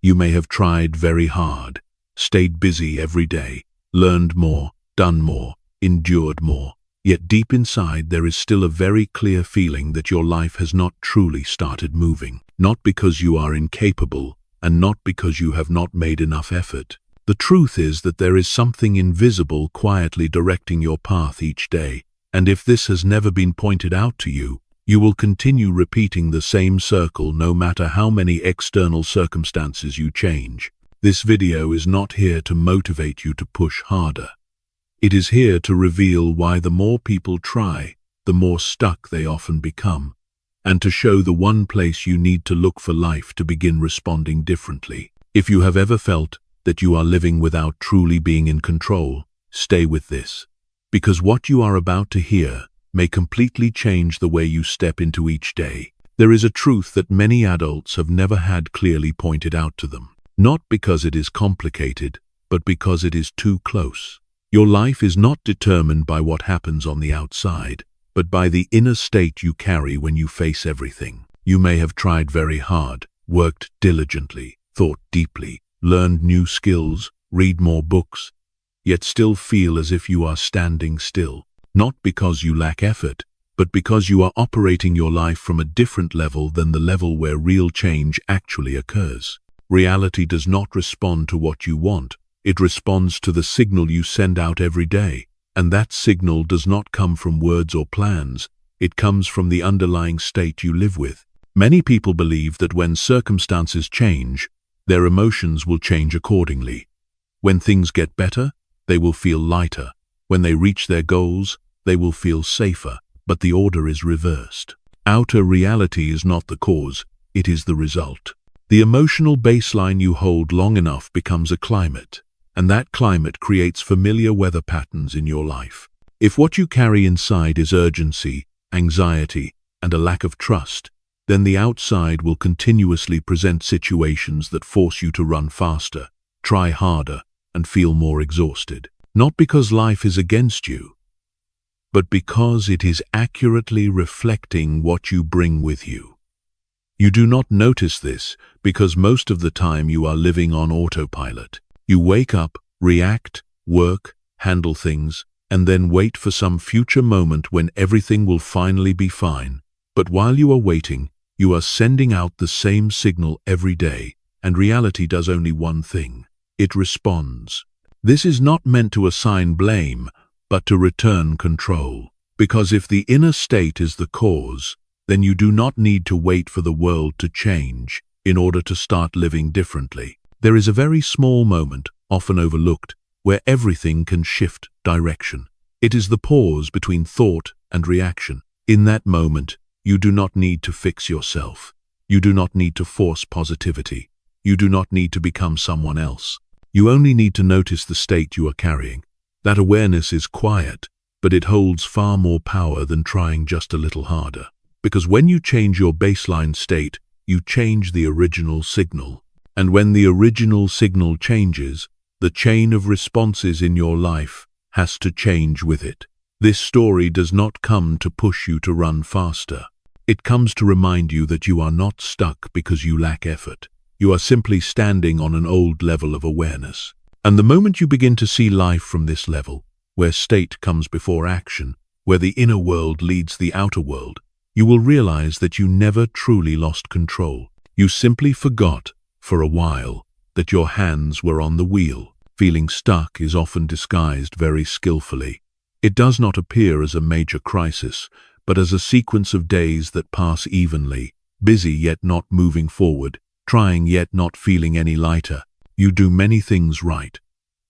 You may have tried very hard, stayed busy every day, learned more, done more, endured more. Yet deep inside there is still a very clear feeling that your life has not truly started moving. Not because you are incapable, and not because you have not made enough effort. The truth is that there is something invisible quietly directing your path each day, and if this has never been pointed out to you, you will continue repeating the same circle no matter how many external circumstances you change. This video is not here to motivate you to push harder. It is here to reveal why the more people try, the more stuck they often become, and to show the one place you need to look for life to begin responding differently. If you have ever felt that you are living without truly being in control, stay with this, because what you are about to hear may completely change the way you step into each day. There is a truth that many adults have never had clearly pointed out to them, not because it is complicated, but because it is too close. Your life is not determined by what happens on the outside, but by the inner state you carry when you face everything. You may have tried very hard, worked diligently, thought deeply, learned new skills, read more books, yet still feel as if you are standing still. Not because you lack effort, but because you are operating your life from a different level than the level where real change actually occurs. Reality does not respond to what you want. It responds to the signal you send out every day. And that signal does not come from words or plans. It comes from the underlying state you live with. Many people believe that when circumstances change, their emotions will change accordingly. When things get better, they will feel lighter. When they reach their goals, they will feel safer, but the order is reversed. Outer reality is not the cause, it is the result. The emotional baseline you hold long enough becomes a climate, and that climate creates familiar weather patterns in your life. If what you carry inside is urgency, anxiety, and a lack of trust, then the outside will continuously present situations that force you to run faster, try harder, and feel more exhausted. Not because life is against you, but because it is accurately reflecting what you bring with you. You do not notice this because most of the time you are living on autopilot. You wake up, react, work, handle things, and then wait for some future moment when everything will finally be fine. But while you are waiting, you are sending out the same signal every day, and reality does only one thing. It responds. This is not meant to assign blame, but to return control. Because if the inner state is the cause, then you do not need to wait for the world to change in order to start living differently. There is a very small moment, often overlooked, where everything can shift direction. It is the pause between thought and reaction. In that moment, you do not need to fix yourself. You do not need to force positivity. You do not need to become someone else. You only need to notice the state you are carrying. That awareness is quiet, but it holds far more power than trying just a little harder. Because when you change your baseline state, you change the original signal. And when the original signal changes, the chain of responses in your life has to change with it. This story does not come to push you to run faster. It comes to remind you that you are not stuck because you lack effort. You are simply standing on an old level of awareness. And the moment you begin to see life from this level, where state comes before action, where the inner world leads the outer world, you will realize that you never truly lost control. You simply forgot, for a while, that your hands were on the wheel. Feeling stuck is often disguised very skillfully. It does not appear as a major crisis, but as a sequence of days that pass evenly, busy yet not moving forward, trying yet not feeling any lighter. You do many things right,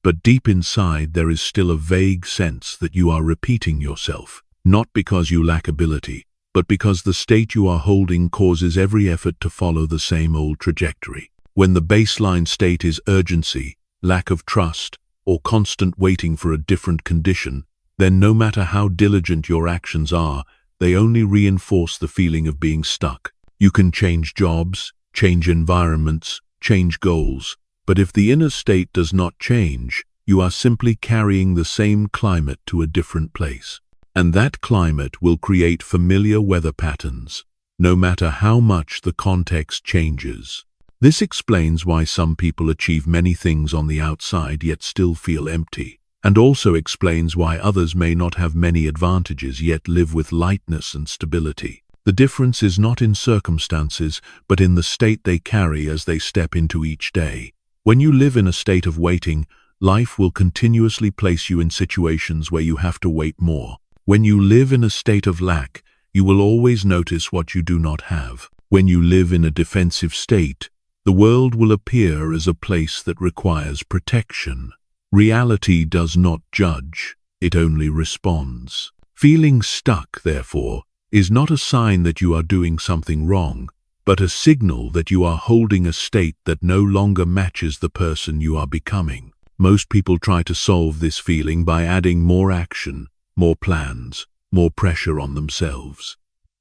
but deep inside there is still a vague sense that you are repeating yourself, not because you lack ability, but because the state you are holding causes every effort to follow the same old trajectory. When the baseline state is urgency, lack of trust, or constant waiting for a different condition, then no matter how diligent your actions are, they only reinforce the feeling of being stuck. You can change jobs, change environments, change goals, but if the inner state does not change, you are simply carrying the same climate to a different place. And that climate will create familiar weather patterns, no matter how much the context changes. This explains why some people achieve many things on the outside yet still feel empty, and also explains why others may not have many advantages yet live with lightness and stability. The difference is not in circumstances, but in the state they carry as they step into each day. When you live in a state of waiting, life will continuously place you in situations where you have to wait more. When you live in a state of lack, you will always notice what you do not have. When you live in a defensive state, the world will appear as a place that requires protection. Reality does not judge, it only responds. Feeling stuck, therefore, is not a sign that you are doing something wrong, but a signal that you are holding a state that no longer matches the person you are becoming. Most people try to solve this feeling by adding more action, more plans, more pressure on themselves.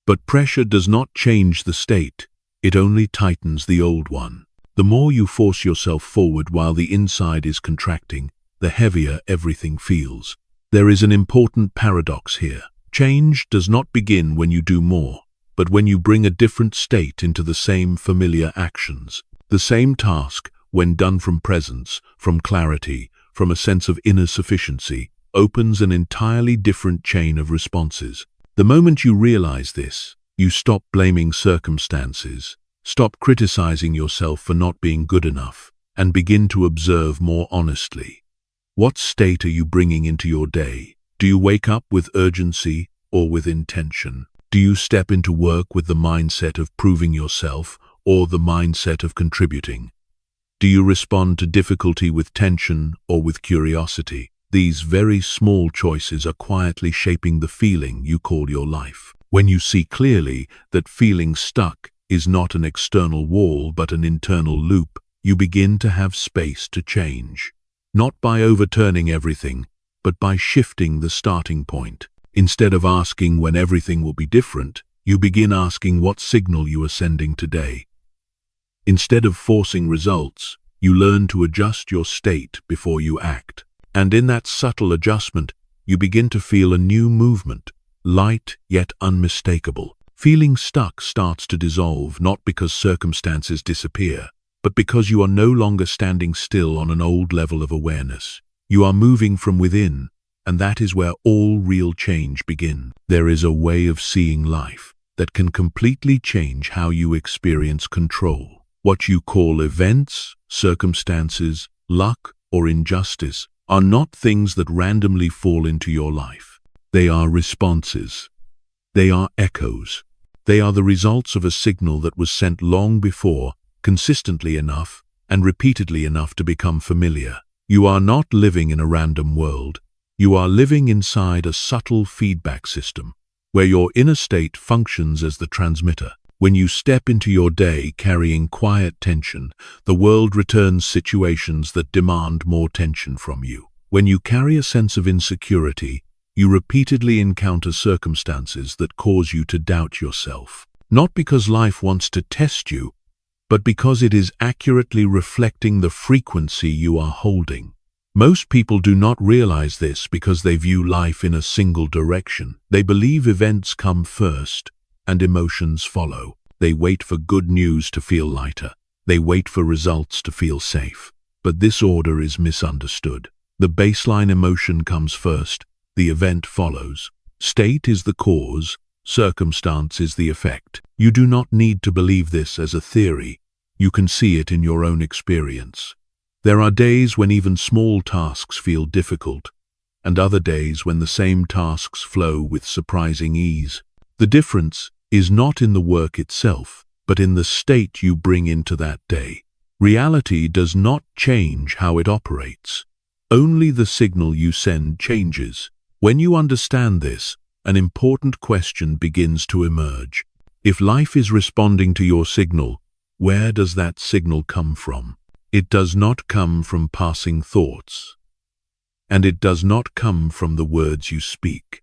But pressure does not change the state, it only tightens the old one. The more you force yourself forward while the inside is contracting, the heavier everything feels. There is an important paradox here. Change does not begin when you do more, but when you bring a different state into the same familiar actions. The same task, when done from presence, from clarity, from a sense of inner sufficiency, opens an entirely different chain of responses. The moment you realize this, you stop blaming circumstances, stop criticizing yourself for not being good enough, and begin to observe more honestly. What state are you bringing into your day? Do you wake up with urgency or with intention? Do you step into work with the mindset of proving yourself or the mindset of contributing? Do you respond to difficulty with tension or with curiosity? These very small choices are quietly shaping the feeling you call your life. When you see clearly that feeling stuck is not an external wall but an internal loop, you begin to have space to change. Not by overturning everything, but by shifting the starting point. Instead of asking when everything will be different, you begin asking what signal you are sending today. Instead of forcing results, you learn to adjust your state before you act. And in that subtle adjustment, you begin to feel a new movement, light yet unmistakable. Feeling stuck starts to dissolve not because circumstances disappear, but because you are no longer standing still on an old level of awareness. You are moving from within, and that is where all real change begins. There is a way of seeing life that can completely change how you experience control. What you call events, circumstances, luck, or injustice are not things that randomly fall into your life. They are responses. They are echoes. They are the results of a signal that was sent long before, consistently enough, and repeatedly enough to become familiar. You are not living in a random world. You are living inside a subtle feedback system, where your inner state functions as the transmitter. When you step into your day carrying quiet tension, the world returns situations that demand more tension from you. When you carry a sense of insecurity, you repeatedly encounter circumstances that cause you to doubt yourself. Not because life wants to test you, but because it is accurately reflecting the frequency you are holding. Most people do not realize this because they view life in a single direction. They believe events come first and emotions follow. They wait for good news to feel lighter. They wait for results to feel safe. But this order is misunderstood. The baseline emotion comes first, the event follows. State is the cause, circumstance is the effect. You do not need to believe this as a theory. You can see it in your own experience. There are days when even small tasks feel difficult, and other days when the same tasks flow with surprising ease. The difference is not in the work itself, but in the state you bring into that day. Reality does not change how it operates. Only the signal you send changes. When you understand this, an important question begins to emerge. If life is responding to your signal, where does that signal come from? It does not come from passing thoughts, and it does not come from the words you speak.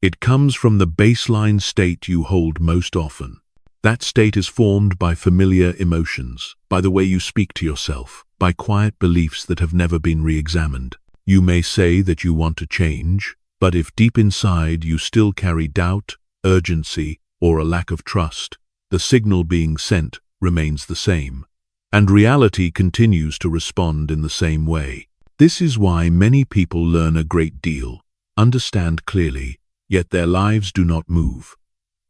It comes from the baseline state you hold most often. That state is formed by familiar emotions, by the way you speak to yourself, by quiet beliefs that have never been re-examined. You may say that you want to change, but if deep inside you still carry doubt, urgency, or a lack of trust, the signal being sent remains the same. And reality continues to respond in the same way. This is why many people learn a great deal, understand clearly, yet their lives do not move.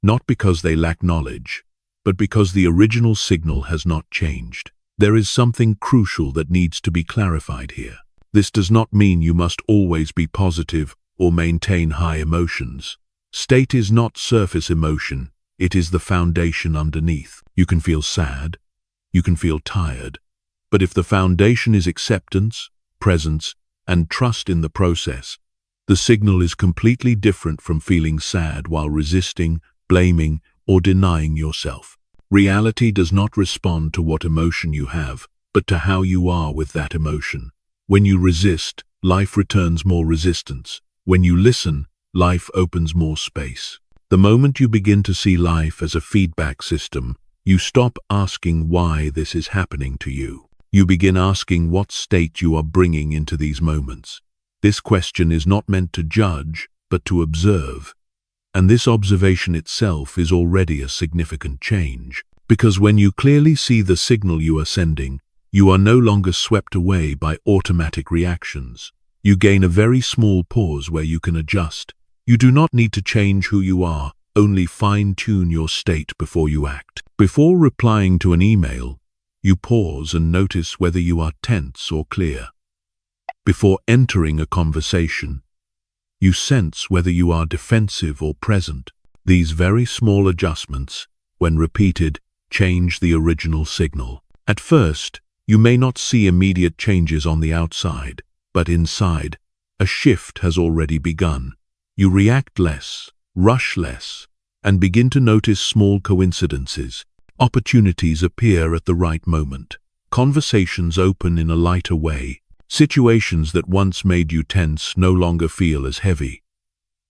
Not because they lack knowledge, but because the original signal has not changed. There is something crucial that needs to be clarified here. This does not mean you must always be positive or maintain high emotions. State is not surface emotion, it is the foundation underneath. You can feel sad, you can feel tired, but if the foundation is acceptance, presence, and trust in the process, the signal is completely different from feeling sad while resisting, blaming, or denying yourself. Reality does not respond to what emotion you have, but to how you are with that emotion. When you resist, life returns more resistance. When you listen, life opens more space. The moment you begin to see life as a feedback system, you stop asking why this is happening to you. You begin asking what state you are bringing into these moments. This question is not meant to judge, but to observe. And this observation itself is already a significant change. Because when you clearly see the signal you are sending, you are no longer swept away by automatic reactions. You gain a very small pause where you can adjust. You do not need to change who you are, only fine-tune your state before you act. Before replying to an email, you pause and notice whether you are tense or clear. Before entering a conversation, you sense whether you are defensive or present. These very small adjustments, when repeated, change the original signal. At first, you may not see immediate changes on the outside, but inside, a shift has already begun. You react less, rush less, and begin to notice small coincidences. Opportunities appear at the right moment. Conversations open in a lighter way. Situations that once made you tense no longer feel as heavy.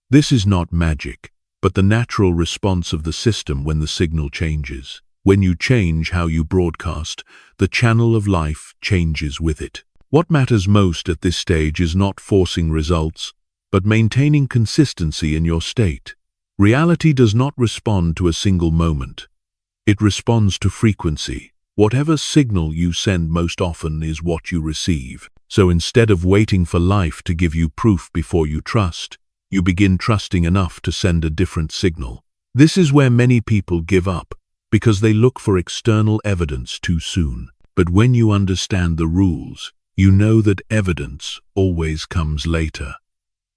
This is not magic, but the natural response of the system when the signal changes. When you change how you broadcast, the channel of life changes with it. What matters most at this stage is not forcing results, but maintaining consistency in your state. Reality does not respond to a single moment. It responds to frequency. Whatever signal you send most often is what you receive. So instead of waiting for life to give you proof before you trust, you begin trusting enough to send a different signal. This is where many people give up, because they look for external evidence too soon. But when you understand the rules, you know that evidence always comes later.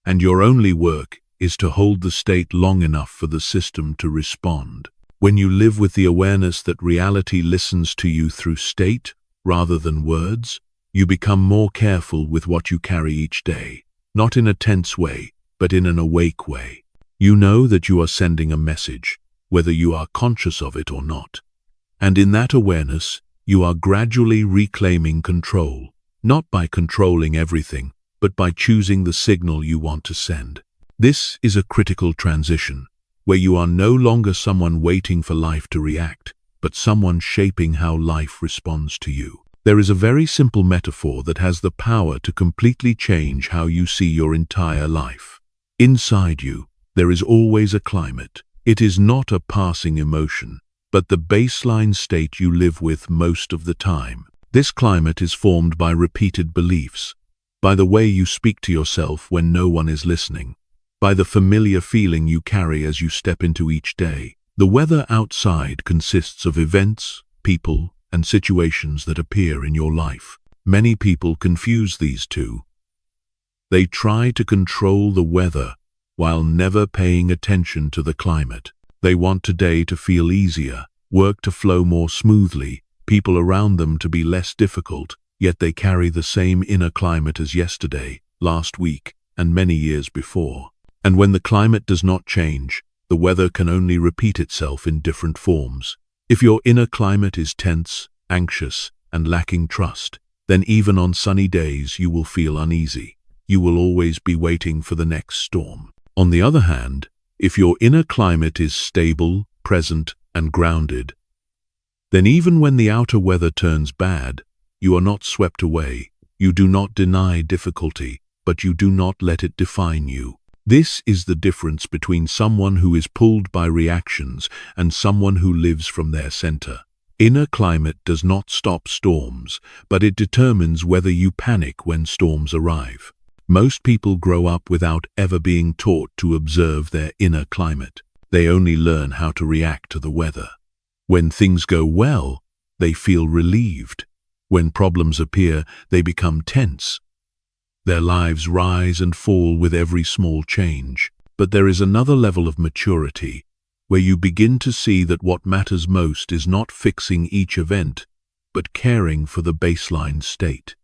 And your only work is to hold the state long enough for the system to respond. When you live with the awareness that reality listens to you through state rather than words, you become more careful with what you carry each day, not in a tense way, but in an awake way. You know that you are sending a message, whether you are conscious of it or not. And in that awareness, you are gradually reclaiming control, not by controlling everything, but by choosing the signal you want to send. This is a critical transition, where you are no longer someone waiting for life to react, but someone shaping how life responds to you. There is a very simple metaphor that has the power to completely change how you see your entire life. Inside you, there is always a climate. It is not a passing emotion, but the baseline state you live with most of the time. This climate is formed by repeated beliefs, by the way you speak to yourself when no one is listening, by the familiar feeling you carry as you step into each day. The weather outside consists of events, people, and situations that appear in your life. Many people confuse these two. They try to control the weather while never paying attention to the climate. They want today to feel easier, work to flow more smoothly, people around them to be less difficult, yet they carry the same inner climate as yesterday, last week, and many years before. And when the climate does not change, the weather can only repeat itself in different forms. If your inner climate is tense, anxious, and lacking trust, then even on sunny days you will feel uneasy. You will always be waiting for the next storm. On the other hand, if your inner climate is stable, present, and grounded, then even when the outer weather turns bad, you are not swept away. You do not deny difficulty, but you do not let it define you. This is the difference between someone who is pulled by reactions and someone who lives from their center. Inner climate does not stop storms, but it determines whether you panic when storms arrive. Most people grow up without ever being taught to observe their inner climate. They only learn how to react to the weather. When things go well, they feel relieved. When problems appear, they become tense. Their lives rise and fall with every small change. But there is another level of maturity, where you begin to see that what matters most is not fixing each event, but caring for the baseline state.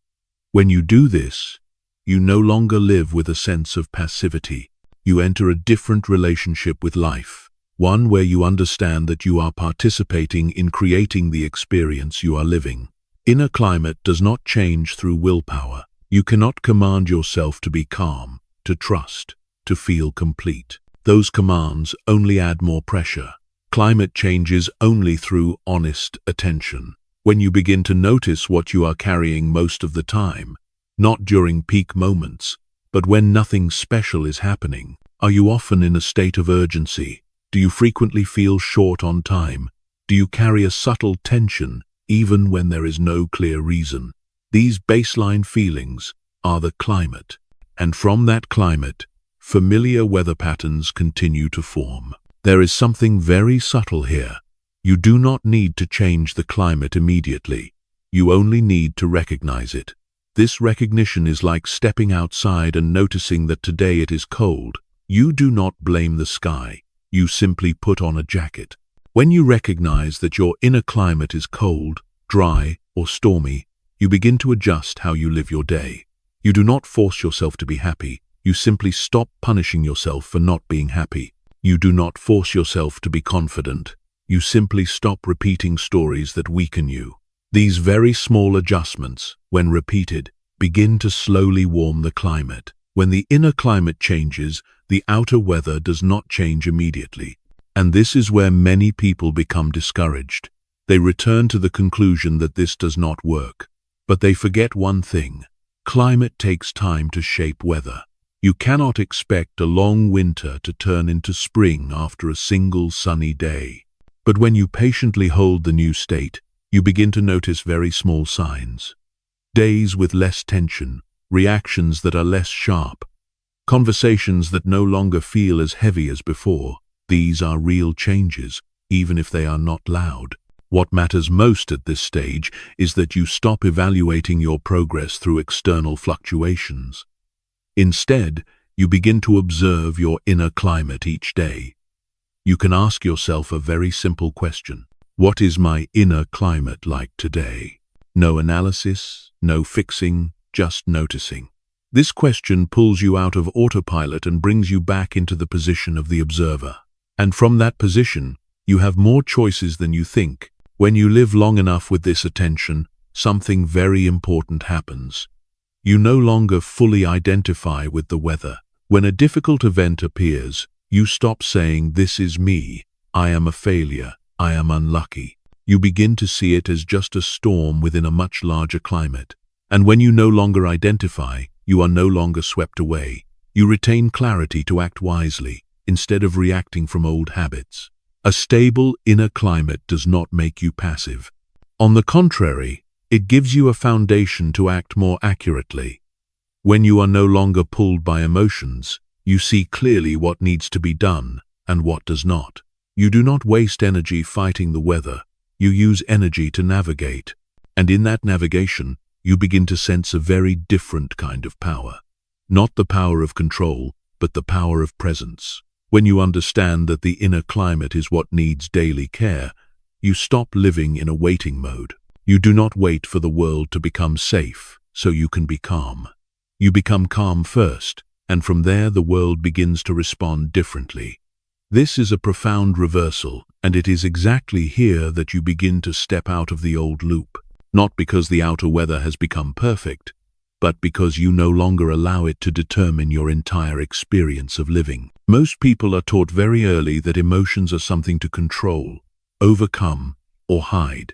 When you do this, you no longer live with a sense of passivity. You enter a different relationship with life, one where you understand that you are participating in creating the experience you are living. Inner climate does not change through willpower. You cannot command yourself to be calm, to trust, to feel complete. Those commands only add more pressure. Climate changes only through honest attention. When you begin to notice what you are carrying most of the time, not during peak moments, but when nothing special is happening. Are you often in a state of urgency? Do you frequently feel short on time? Do you carry a subtle tension even when there is no clear reason? These baseline feelings are the climate, and from that climate, familiar weather patterns continue to form. There is something very subtle here. You do not need to change the climate immediately. You only need to recognize it. This recognition is like stepping outside and noticing that today it is cold. You do not blame the sky. You simply put on a jacket. When you recognize that your inner climate is cold, dry, or stormy, you begin to adjust how you live your day. You do not force yourself to be happy. You simply stop punishing yourself for not being happy. You do not force yourself to be confident. You simply stop repeating stories that weaken you. These very small adjustments, when repeated, begin to slowly warm the climate. When the inner climate changes, the outer weather does not change immediately. And this is where many people become discouraged. They return to the conclusion that this does not work. But they forget one thing. Climate takes time to shape weather. You cannot expect a long winter to turn into spring after a single sunny day. But when you patiently hold the new state, you begin to notice very small signs. Days with less tension, reactions that are less sharp, conversations that no longer feel as heavy as before. These are real changes, even if they are not loud. What matters most at this stage is that you stop evaluating your progress through external fluctuations. Instead, you begin to observe your inner climate each day. You can ask yourself a very simple question. What is my inner climate like today? No analysis, no fixing, just noticing. This question pulls you out of autopilot and brings you back into the position of the observer. And from that position, you have more choices than you think. When you live long enough with this attention, something very important happens. You no longer fully identify with the weather. When a difficult event appears, you stop saying, "This is me, I am a failure, I am unlucky." You begin to see it as just a storm within a much larger climate. And when you no longer identify, you are no longer swept away. You retain clarity to act wisely, instead of reacting from old habits. A stable inner climate does not make you passive. On the contrary, it gives you a foundation to act more accurately. When you are no longer pulled by emotions, you see clearly what needs to be done and what does not. You do not waste energy fighting the weather. You use energy to navigate. And in that navigation, you begin to sense a very different kind of power. Not the power of control, but the power of presence. When you understand that the inner climate is what needs daily care, you stop living in a waiting mode. You do not wait for the world to become safe so you can be calm. You become calm first, and from there the world begins to respond differently. This is a profound reversal, and it is exactly here that you begin to step out of the old loop. Not because the outer weather has become perfect, but because you no longer allow it to determine your entire experience of living. Most people are taught very early that emotions are something to control, overcome, or hide.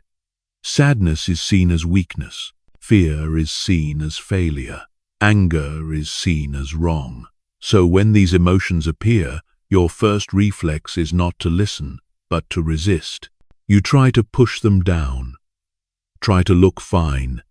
Sadness is seen as weakness. Fear is seen as failure. Anger is seen as wrong. So when these emotions appear, your first reflex is not to listen, but to resist. You try to push them down, try to look fine,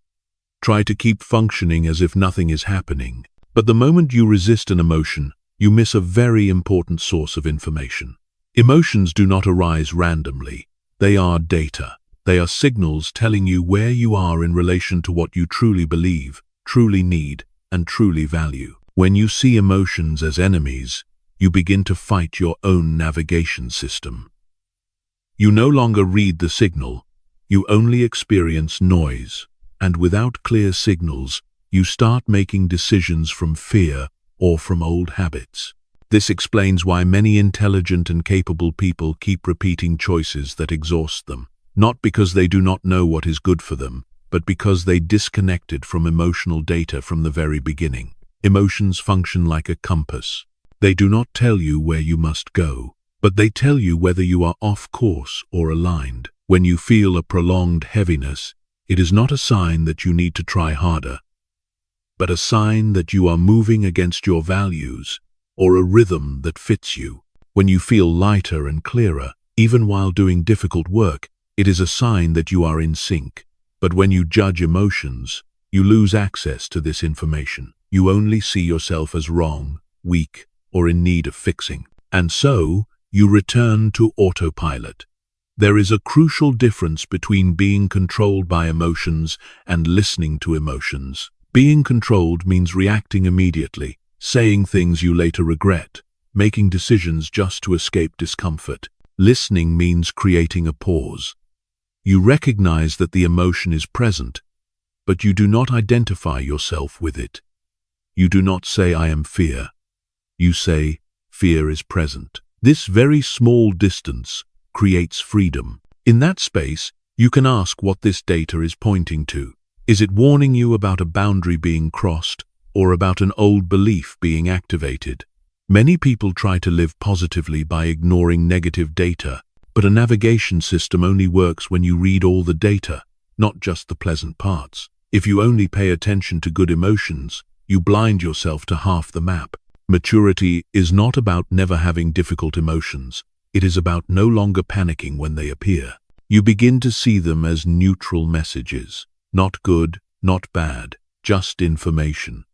try to keep functioning as if nothing is happening. But the moment you resist an emotion, you miss a very important source of information. Emotions do not arise randomly. They are data. They are signals telling you where you are in relation to what you truly believe, truly need, and truly value. When you see emotions as enemies, you begin to fight your own navigation system. You no longer read the signal, you only experience noise, and without clear signals, you start making decisions from fear or from old habits. This explains why many intelligent and capable people keep repeating choices that exhaust them, not because they do not know what is good for them, but because they disconnected from emotional data from the very beginning. Emotions function like a compass. They do not tell you where you must go, but they tell you whether you are off course or aligned. When you feel a prolonged heaviness, it is not a sign that you need to try harder, but a sign that you are moving against your values or a rhythm that fits you. When you feel lighter and clearer, even while doing difficult work, it is a sign that you are in sync. But when you judge emotions, you lose access to this information. You only see yourself as wrong, weak, or in need of fixing. And so, you return to autopilot. There is a crucial difference between being controlled by emotions and listening to emotions. Being controlled means reacting immediately, saying things you later regret, making decisions just to escape discomfort. Listening means creating a pause. You recognize that the emotion is present, but you do not identify yourself with it. You do not say, "I am fear." You say, "Fear is present." This very small distance creates freedom. In that space, you can ask what this data is pointing to. Is it warning you about a boundary being crossed, or about an old belief being activated? Many people try to live positively by ignoring negative data, but a navigation system only works when you read all the data, not just the pleasant parts. If you only pay attention to good emotions, you blind yourself to half the map. Maturity is not about never having difficult emotions. It is about no longer panicking when they appear. You begin to see them as neutral messages, not good, not bad, just information.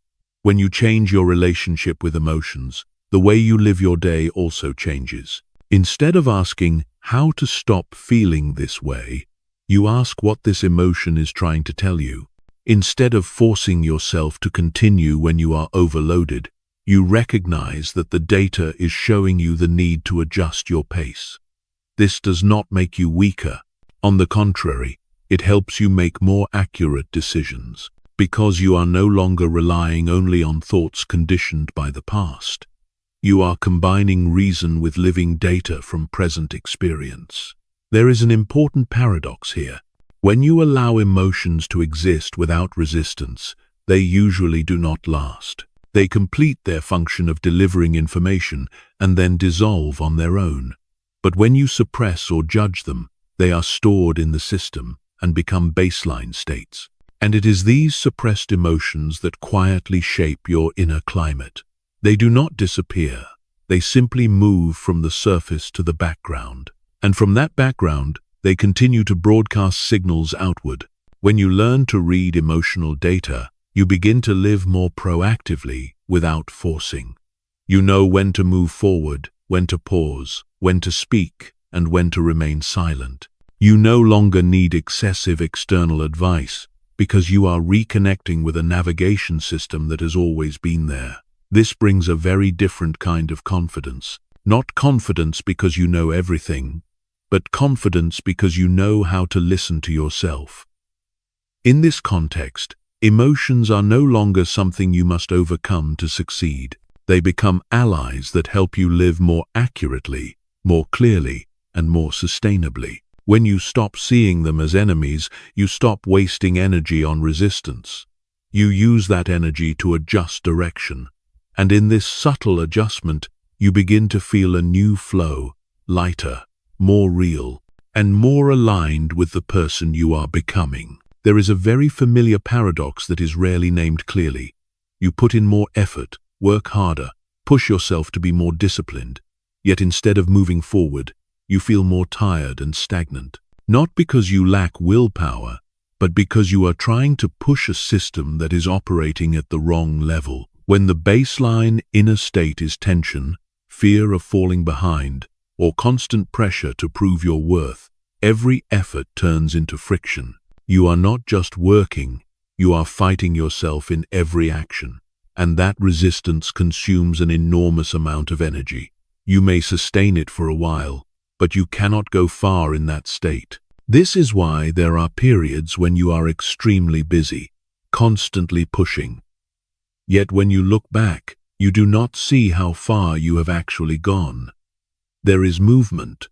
When you change your relationship with emotions, the way you live your day also changes. Instead of asking how to stop feeling this way, you ask what this emotion is trying to tell you. Instead of forcing yourself to continue when you are overloaded, you recognize that the data is showing you the need to adjust your pace. This does not make you weaker. On the contrary, it helps you make more accurate decisions, because you are no longer relying only on thoughts conditioned by the past. You are combining reason with living data from present experience. There is an important paradox here. When you allow emotions to exist without resistance, they usually do not last. They complete their function of delivering information and then dissolve on their own. But when you suppress or judge them, they are stored in the system and become baseline states. And it is these suppressed emotions that quietly shape your inner climate. They do not disappear. They simply move from the surface to the background. And from that background, they continue to broadcast signals outward. When you learn to read emotional data, you begin to live more proactively without forcing. You know when to move forward, when to pause, when to speak, and when to remain silent. You no longer need excessive external advice because you are reconnecting with a navigation system that has always been there. This brings a very different kind of confidence. Not confidence because you know everything, but confidence because you know how to listen to yourself. In this context, emotions are no longer something you must overcome to succeed. They become allies that help you live more accurately, more clearly, and more sustainably. When you stop seeing them as enemies, you stop wasting energy on resistance. You use that energy to adjust direction. And in this subtle adjustment, you begin to feel a new flow, lighter, more real, and more aligned with the person you are becoming. There is a very familiar paradox that is rarely named clearly. You put in more effort, work harder, push yourself to be more disciplined, yet instead of moving forward, you feel more tired and stagnant. not because you lack willpower, but because you are trying to push a system that is operating at the wrong level. When the baseline inner state is tension, fear of falling behind, or constant pressure to prove your worth, every effort turns into friction. You are not just working, you are fighting yourself in every action, and that resistance consumes an enormous amount of energy. You may sustain it for a while, but you cannot go far in that state. This is why there are periods when you are extremely busy, constantly pushing. Yet when you look back, you do not see how far you have actually gone. There is movement,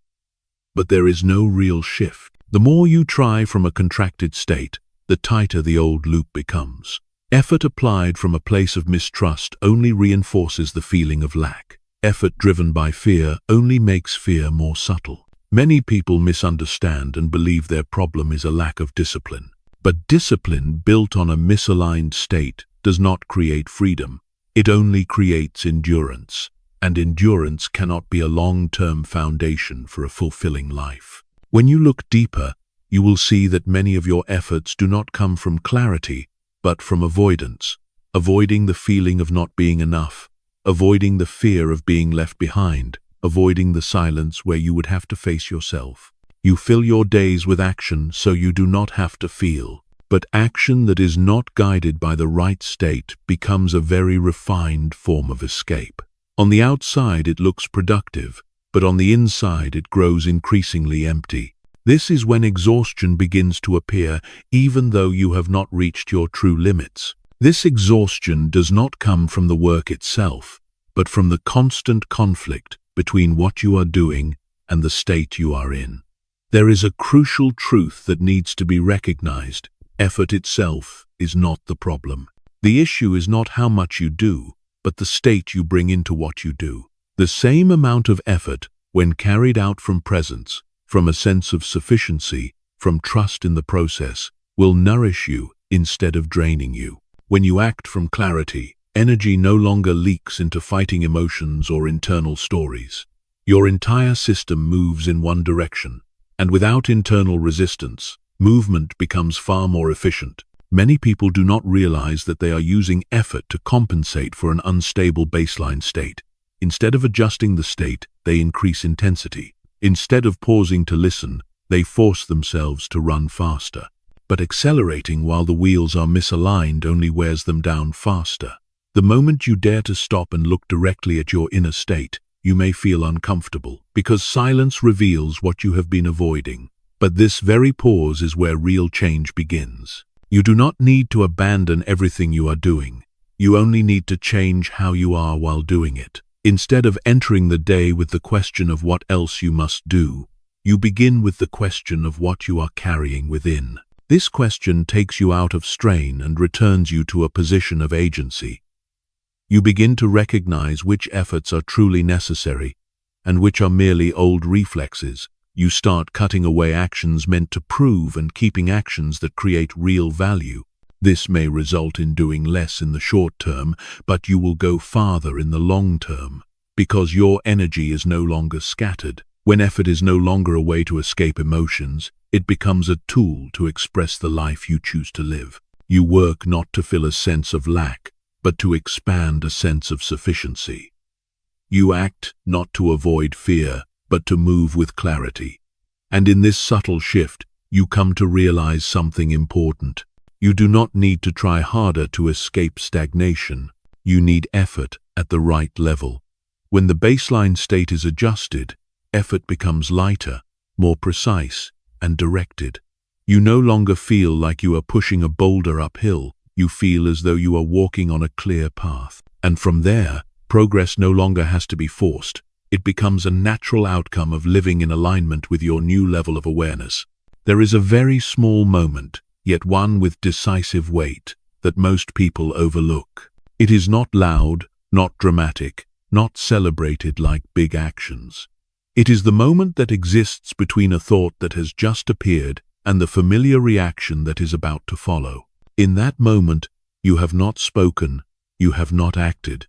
but there is no real shift. The more you try from a contracted state, the tighter the old loop becomes. Effort applied from a place of mistrust only reinforces the feeling of lack. Effort driven by fear only makes fear more subtle. Many people misunderstand and believe their problem is a lack of discipline. But discipline built on a misaligned state does not create freedom. It only creates endurance, and endurance cannot be a long-term foundation for a fulfilling life. When you look deeper, you will see that many of your efforts do not come from clarity, but from avoidance. Avoiding the feeling of not being enough, avoiding the fear of being left behind, avoiding the silence where you would have to face yourself. You fill your days with action so you do not have to feel. But action that is not guided by the right state becomes a very refined form of escape. On the outside it looks productive, but on the inside it grows increasingly empty. This is when exhaustion begins to appear even though you have not reached your true limits. This exhaustion does not come from the work itself, but from the constant conflict between what you are doing and the state you are in. There is a crucial truth that needs to be recognized. Effort itself is not the problem. The issue is not how much you do, but the state you bring into what you do. The same amount of effort, when carried out from presence, from a sense of sufficiency, from trust in the process, will nourish you instead of draining you. When you act from clarity, energy no longer leaks into fighting emotions or internal stories. Your entire system moves in one direction, and without internal resistance, movement becomes far more efficient. Many people do not realize that they are using effort to compensate for an unstable baseline state. Instead of adjusting the state, they increase intensity. Instead of pausing to listen, they force themselves to run faster. But accelerating while the wheels are misaligned only wears them down faster. The moment you dare to stop and look directly at your inner state, you may feel uncomfortable, because silence reveals what you have been avoiding. But this very pause is where real change begins. You do not need to abandon everything you are doing. You only need to change how you are while doing it. Instead of entering the day with the question of what else you must do, you begin with the question of what you are carrying within. This question takes you out of strain and returns you to a position of agency. You begin to recognize which efforts are truly necessary and which are merely old reflexes. You start cutting away actions meant to prove and keeping actions that create real value. This may result in doing less in the short term, but you will go farther in the long term, because your energy is no longer scattered. When effort is no longer a way to escape emotions, it becomes a tool to express the life you choose to live. You work not to fill a sense of lack, but to expand a sense of sufficiency. You act not to avoid fear, but to move with clarity. And in this subtle shift, you come to realize something important. You do not need to try harder to escape stagnation. You need effort at the right level. When the baseline state is adjusted, effort becomes lighter, more precise, and directed. You no longer feel like you are pushing a boulder uphill. You feel as though you are walking on a clear path. And from there, progress no longer has to be forced. It becomes a natural outcome of living in alignment with your new level of awareness. There is a very small moment, yet one with decisive weight, that most people overlook. It is not loud, not dramatic, not celebrated like big actions. It is the moment that exists between a thought that has just appeared and the familiar reaction that is about to follow. In that moment, you have not spoken, you have not acted,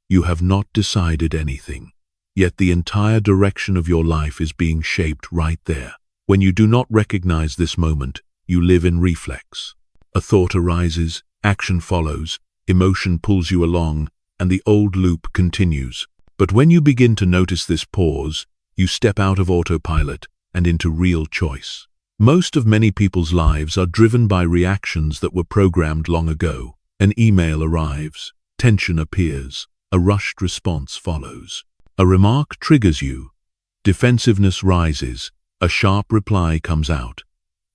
you have not decided anything. Yet the entire direction of your life is being shaped right there. When you do not recognize this moment, you live in reflex. A thought arises, action follows, emotion pulls you along, and the old loop continues. But when you begin to notice this pause, you step out of autopilot and into real choice. Most of many people's lives are driven by reactions that were programmed long ago. An email arrives, tension appears, a rushed response follows. A remark triggers you, defensiveness rises, a sharp reply comes out.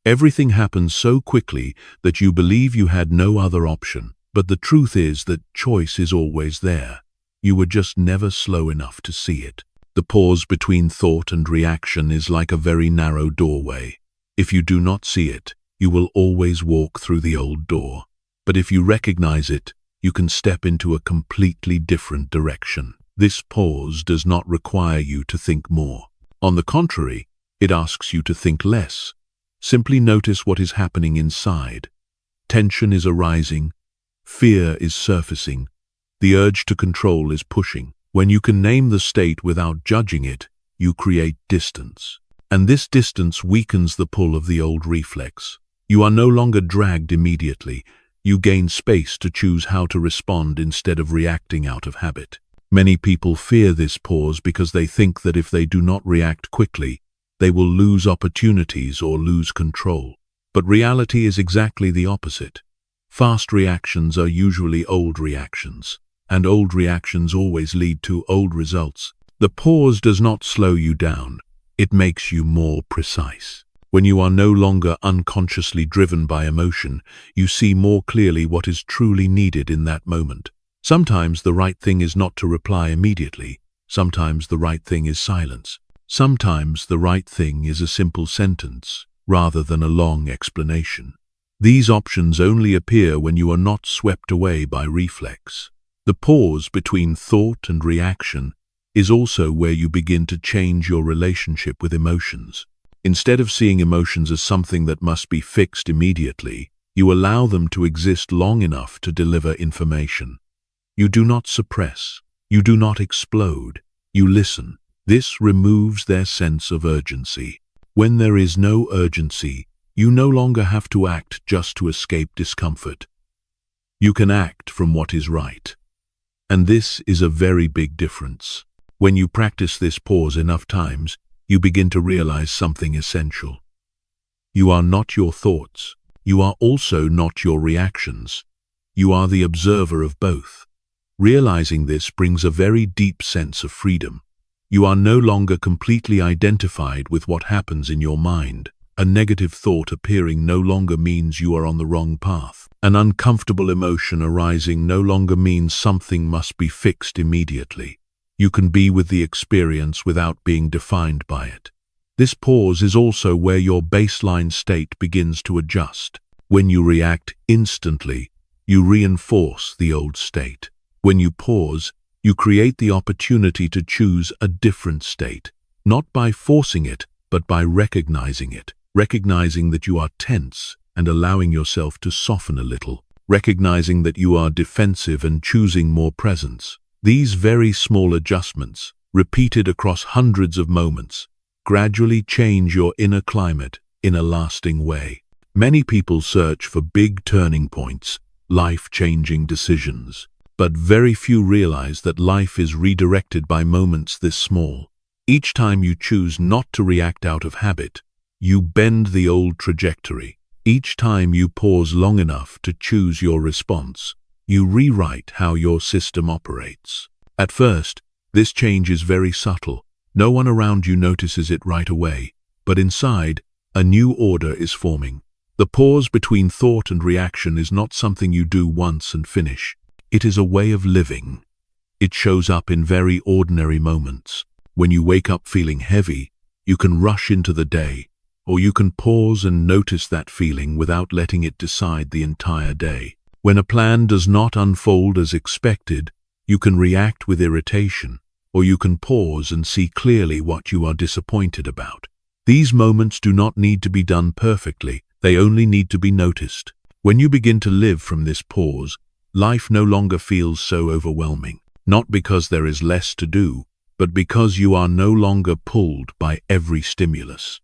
Everything happens so quickly that you believe you had no other option. But the truth is that choice is always there. You were just never slow enough to see it. The pause between thought and reaction is like a very narrow doorway. If you do not see it, you will always walk through the old door. But if you recognize it, you can step into a completely different direction. This pause does not require you to think more. On the contrary, it asks you to think less. Simply notice what is happening inside. Tension is arising. Fear is surfacing. The urge to control is pushing. When you can name the state without judging it, you create distance. And this distance weakens the pull of the old reflex. You are no longer dragged immediately. You gain space to choose how to respond instead of reacting out of habit. Many people fear this pause because they think that if they do not react quickly, they will lose opportunities or lose control. But reality is exactly the opposite. Fast reactions are usually old reactions, and old reactions always lead to old results. The pause does not slow you down, it makes you more precise. When you are no longer unconsciously driven by emotion, you see more clearly what is truly needed in that moment. Sometimes the right thing is not to reply immediately. Sometimes the right thing is silence. Sometimes the right thing is a simple sentence, rather than a long explanation. These options only appear when you are not swept away by reflex. The pause between thought and reaction is also where you begin to change your relationship with emotions. Instead of seeing emotions as something that must be fixed immediately, you allow them to exist long enough to deliver information. You do not suppress. You do not explode. You listen. This removes their sense of urgency. When there is no urgency, you no longer have to act just to escape discomfort. You can act from what is right. And this is a very big difference. When you practice this pause enough times, you begin to realize something essential. You are not your thoughts. You are also not your reactions. You are the observer of both. Realizing this brings a very deep sense of freedom. You are no longer completely identified with what happens in your mind. A negative thought appearing no longer means you are on the wrong path. An uncomfortable emotion arising no longer means something must be fixed immediately. You can be with the experience without being defined by it. This pause is also where your baseline state begins to adjust. When you react instantly, you reinforce the old state. When you pause, you create the opportunity to choose a different state, not by forcing it, but by recognizing it. Recognizing that you are tense and allowing yourself to soften a little. Recognizing that you are defensive and choosing more presence. These very small adjustments, repeated across hundreds of moments, gradually change your inner climate in a lasting way. Many people search for big turning points, life-changing decisions. But very few realize that life is redirected by moments this small. Each time you choose not to react out of habit, you bend the old trajectory. Each time you pause long enough to choose your response, you rewrite how your system operates. At first, this change is very subtle. No one around you notices it right away, but inside, a new order is forming. The pause between thought and reaction is not something you do once and finish. It is a way of living. It shows up in very ordinary moments. When you wake up feeling heavy, you can rush into the day, or you can pause and notice that feeling without letting it decide the entire day. When a plan does not unfold as expected, you can react with irritation, or you can pause and see clearly what you are disappointed about. These moments do not need to be done perfectly, they only need to be noticed. When you begin to live from this pause, life no longer feels so overwhelming, not because there is less to do, but because you are no longer pulled by every stimulus.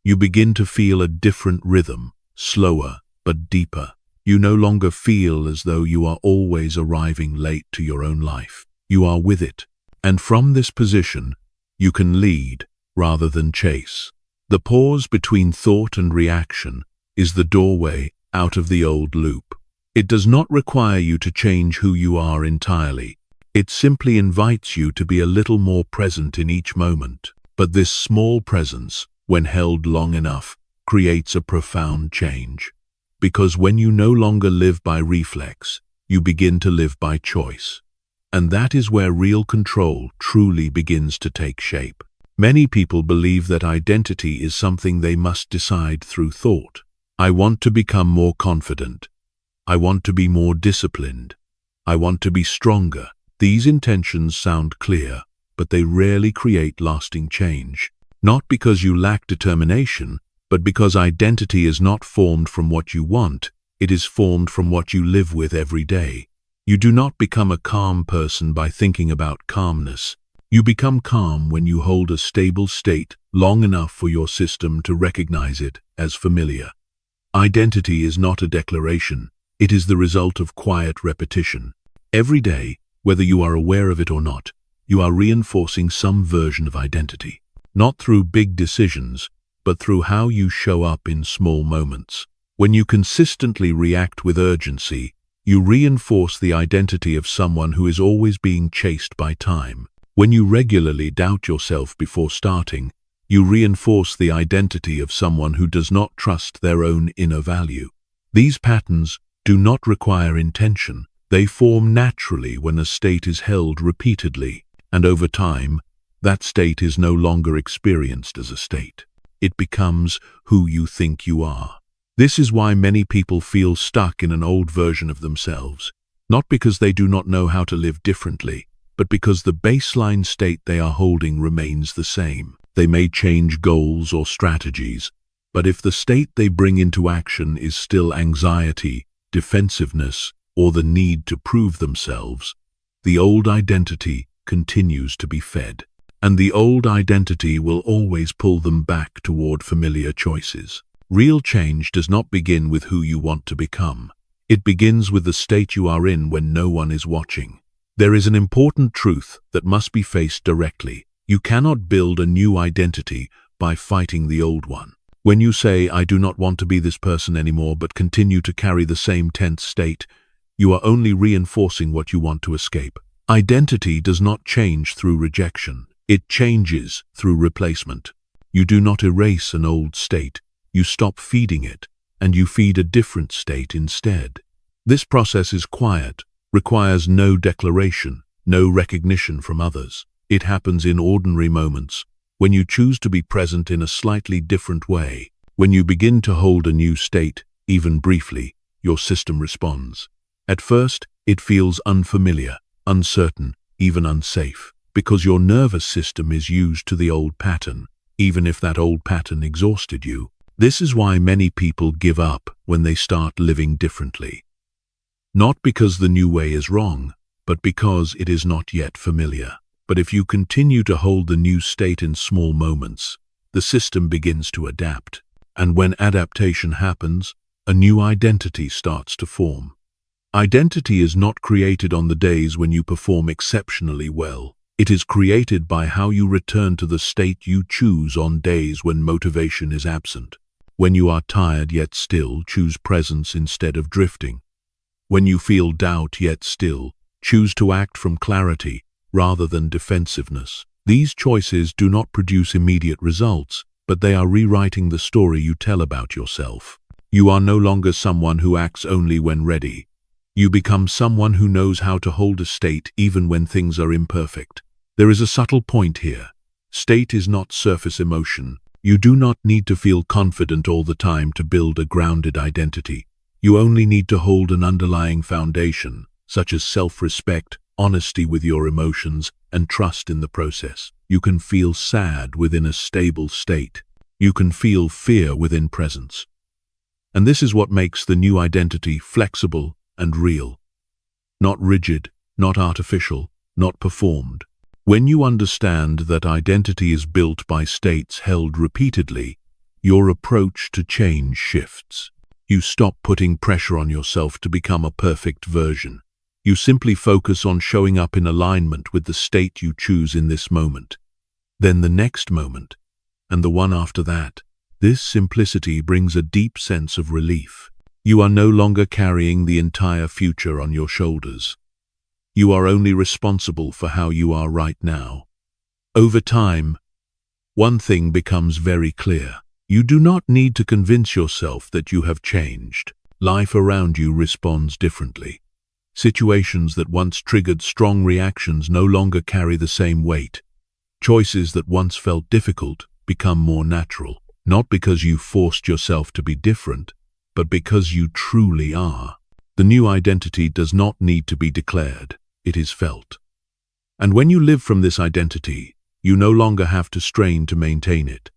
You begin to feel a different rhythm, slower but deeper. You no longer feel as though you are always arriving late to your own life. You are with it. And from this position, you can lead rather than chase. The pause between thought and reaction is the doorway out of the old loop. It does not require you to change who you are entirely. It simply invites you to be a little more present in each moment. But this small presence, when held long enough, creates a profound change. Because when you no longer live by reflex, you begin to live by choice. And that is where real control truly begins to take shape. Many people believe that identity is something they must decide through thought. I want to become more confident. I want to be more disciplined. I want to be stronger. These intentions sound clear, but they rarely create lasting change. Not because you lack determination, but because identity is not formed from what you want, it is formed from what you live with every day. You do not become a calm person by thinking about calmness. You become calm when you hold a stable state long enough for your system to recognize it as familiar. Identity is not a declaration. It is the result of quiet repetition. Every day, whether you are aware of it or not, you are reinforcing some version of identity. Not through big decisions, but through how you show up in small moments. When you consistently react with urgency, you reinforce the identity of someone who is always being chased by time. When you regularly doubt yourself before starting, you reinforce the identity of someone who does not trust their own inner value. These patterns do not require intention. They form naturally when a state is held repeatedly, and over time, that state is no longer experienced as a state. It becomes who you think you are. This is why many people feel stuck in an old version of themselves, not because they do not know how to live differently, but because the baseline state they are holding remains the same. They may change goals or strategies, but if the state they bring into action is still anxiety, defensiveness, or the need to prove themselves, the old identity continues to be fed. And the old identity will always pull them back toward familiar choices. Real change does not begin with who you want to become. It begins with the state you are in when no one is watching. There is an important truth that must be faced directly. You cannot build a new identity by fighting the old one. When you say, I do not want to be this person anymore, but continue to carry the same tense state, you are only reinforcing what you want to escape. Identity does not change through rejection. It changes through replacement. You do not erase an old state. You stop feeding it, and you feed a different state instead. This process is quiet, requires no declaration, no recognition from others. It happens in ordinary moments, when you choose to be present in a slightly different way. When you begin to hold a new state, even briefly, your system responds. At first, it feels unfamiliar, uncertain, even unsafe, because your nervous system is used to the old pattern, even if that old pattern exhausted you. This is why many people give up when they start living differently. Not because the new way is wrong, but because it is not yet familiar. But if you continue to hold the new state in small moments, the system begins to adapt. And when adaptation happens, a new identity starts to form. Identity is not created on the days when you perform exceptionally well. It is created by how you return to the state you choose on days when motivation is absent. When you are tired yet still, choose presence instead of drifting. When you feel doubt yet still, choose to act from clarity rather than defensiveness. These choices do not produce immediate results, but they are rewriting the story you tell about yourself. You are no longer someone who acts only when ready. You become someone who knows how to hold a state even when things are imperfect. There is a subtle point here. State is not surface emotion. You do not need to feel confident all the time to build a grounded identity. You only need to hold an underlying foundation, such as self-respect, honesty with your emotions, and trust in the process. You can feel sad within a stable state. You can feel fear within presence. And this is what makes the new identity flexible and real. Not rigid, not artificial, not performed. When you understand that identity is built by states held repeatedly, your approach to change shifts. You stop putting pressure on yourself to become a perfect version. You simply focus on showing up in alignment with the state you choose in this moment. Then the next moment, and the one after that. This simplicity brings a deep sense of relief. You are no longer carrying the entire future on your shoulders. You are only responsible for how you are right now. Over time, one thing becomes very clear. You do not need to convince yourself that you have changed. Life around you responds differently. Situations that once triggered strong reactions no longer carry the same weight. Choices that once felt difficult become more natural, not because you forced yourself to be different, but because you truly are. The new identity does not need to be declared, it is felt. And when you live from this identity, you no longer have to strain to maintain it.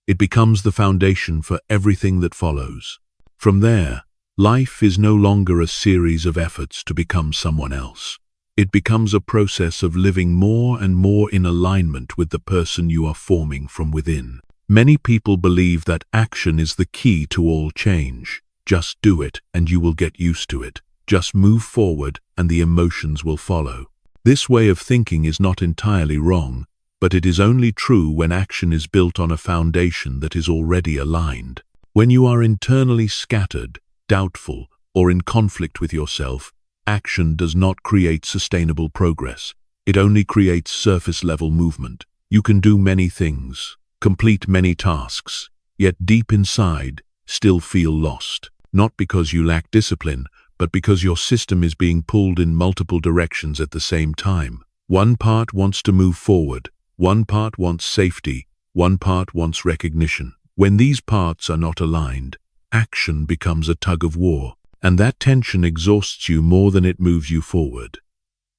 It becomes the foundation for everything that follows. From there, life is no longer a series of efforts to become someone else. It becomes a process of living more and more in alignment with the person you are forming from within. Many people believe that action is the key to all change. Just do it and you will get used to it. Just move forward and the emotions will follow. This way of thinking is not entirely wrong, but it is only true when action is built on a foundation that is already aligned. When you are internally scattered, doubtful, or in conflict with yourself, action does not create sustainable progress. It only creates surface-level movement. You can do many things, complete many tasks, yet deep inside, still feel lost. Not because you lack discipline, but because your system is being pulled in multiple directions at the same time. One part wants to move forward, one part wants safety, one part wants recognition. When these parts are not aligned, action becomes a tug-of-war, and that tension exhausts you more than it moves you forward.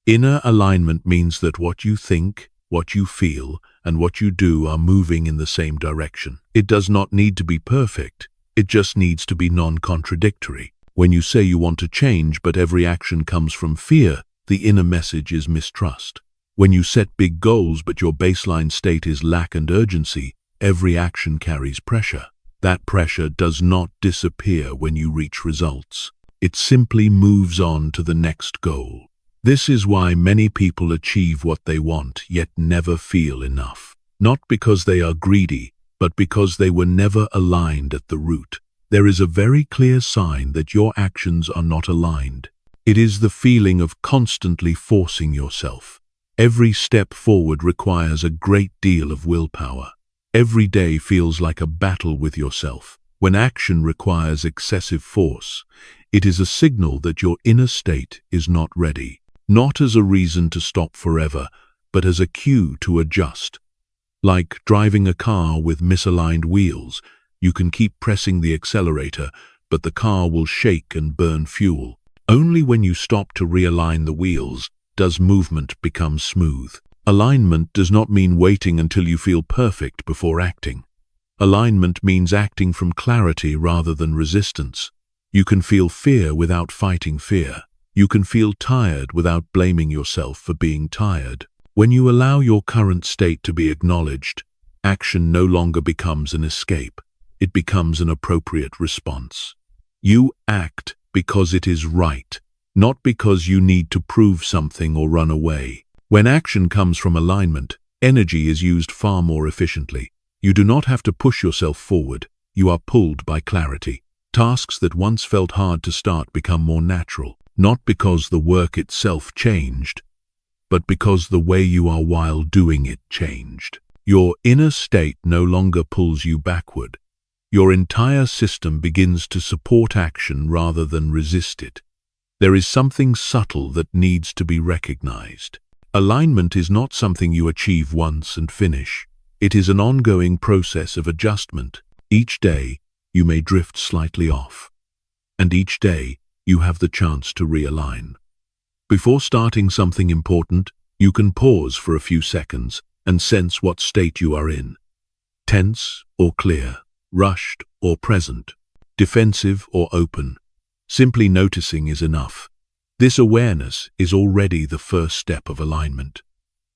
Inner alignment means that what you think, what you feel, and what you do are moving in the same direction. It does not need to be perfect, it just needs to be non-contradictory. When you say you want to change but every action comes from fear, the inner message is mistrust. When you set big goals but your baseline state is lack and urgency, every action carries pressure. That pressure does not disappear when you reach results. It simply moves on to the next goal. This is why many people achieve what they want yet never feel enough. Not because they are greedy, but because they were never aligned at the root. There is a very clear sign that your actions are not aligned. It is the feeling of constantly forcing yourself. Every step forward requires a great deal of willpower. Every day feels like a battle with yourself. When action requires excessive force, it is a signal that your inner state is not ready. Not as a reason to stop forever, but as a cue to adjust. Like driving a car with misaligned wheels, you can keep pressing the accelerator, but the car will shake and burn fuel. Only when you stop to realign the wheels does movement become smooth. Alignment does not mean waiting until you feel perfect before acting. Alignment means acting from clarity rather than resistance. You can feel fear without fighting fear. You can feel tired without blaming yourself for being tired. When you allow your current state to be acknowledged, action no longer becomes an escape. It becomes an appropriate response. You act because it is right, not because you need to prove something or run away. When action comes from alignment, energy is used far more efficiently. You do not have to push yourself forward. You are pulled by clarity. Tasks that once felt hard to start become more natural, not because the work itself changed, but because the way you are while doing it changed. Your inner state no longer pulls you backward. Your entire system begins to support action rather than resist it. There is something subtle that needs to be recognized. Alignment is not something you achieve once and finish. It is an ongoing process of adjustment. Each day, you may drift slightly off, and each day, you have the chance to realign. Before starting something important, you can pause for a few seconds and sense what state you are in. Tense or clear, rushed or present, defensive or open. Simply noticing is enough. This awareness is already the first step of alignment.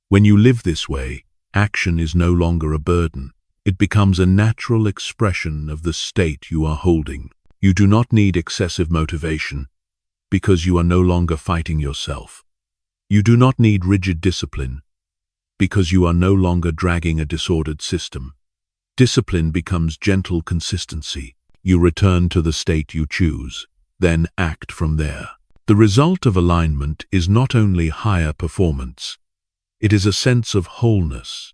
When you live this way, action is no longer a burden. It becomes a natural expression of the state you are holding. You do not need excessive motivation because you are no longer fighting yourself. You do not need rigid discipline because you are no longer dragging a disordered system. Discipline becomes gentle consistency. You return to the state you choose, then act from there. The result of alignment is not only higher performance, it is a sense of wholeness.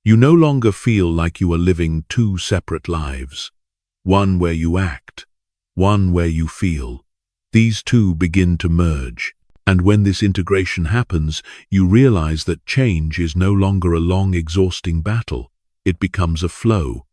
You no longer feel like you are living two separate lives, one where you act, one where you feel. These two begin to merge, and when this integration happens, you realize that change is no longer a long, exhausting battle. It becomes a flow.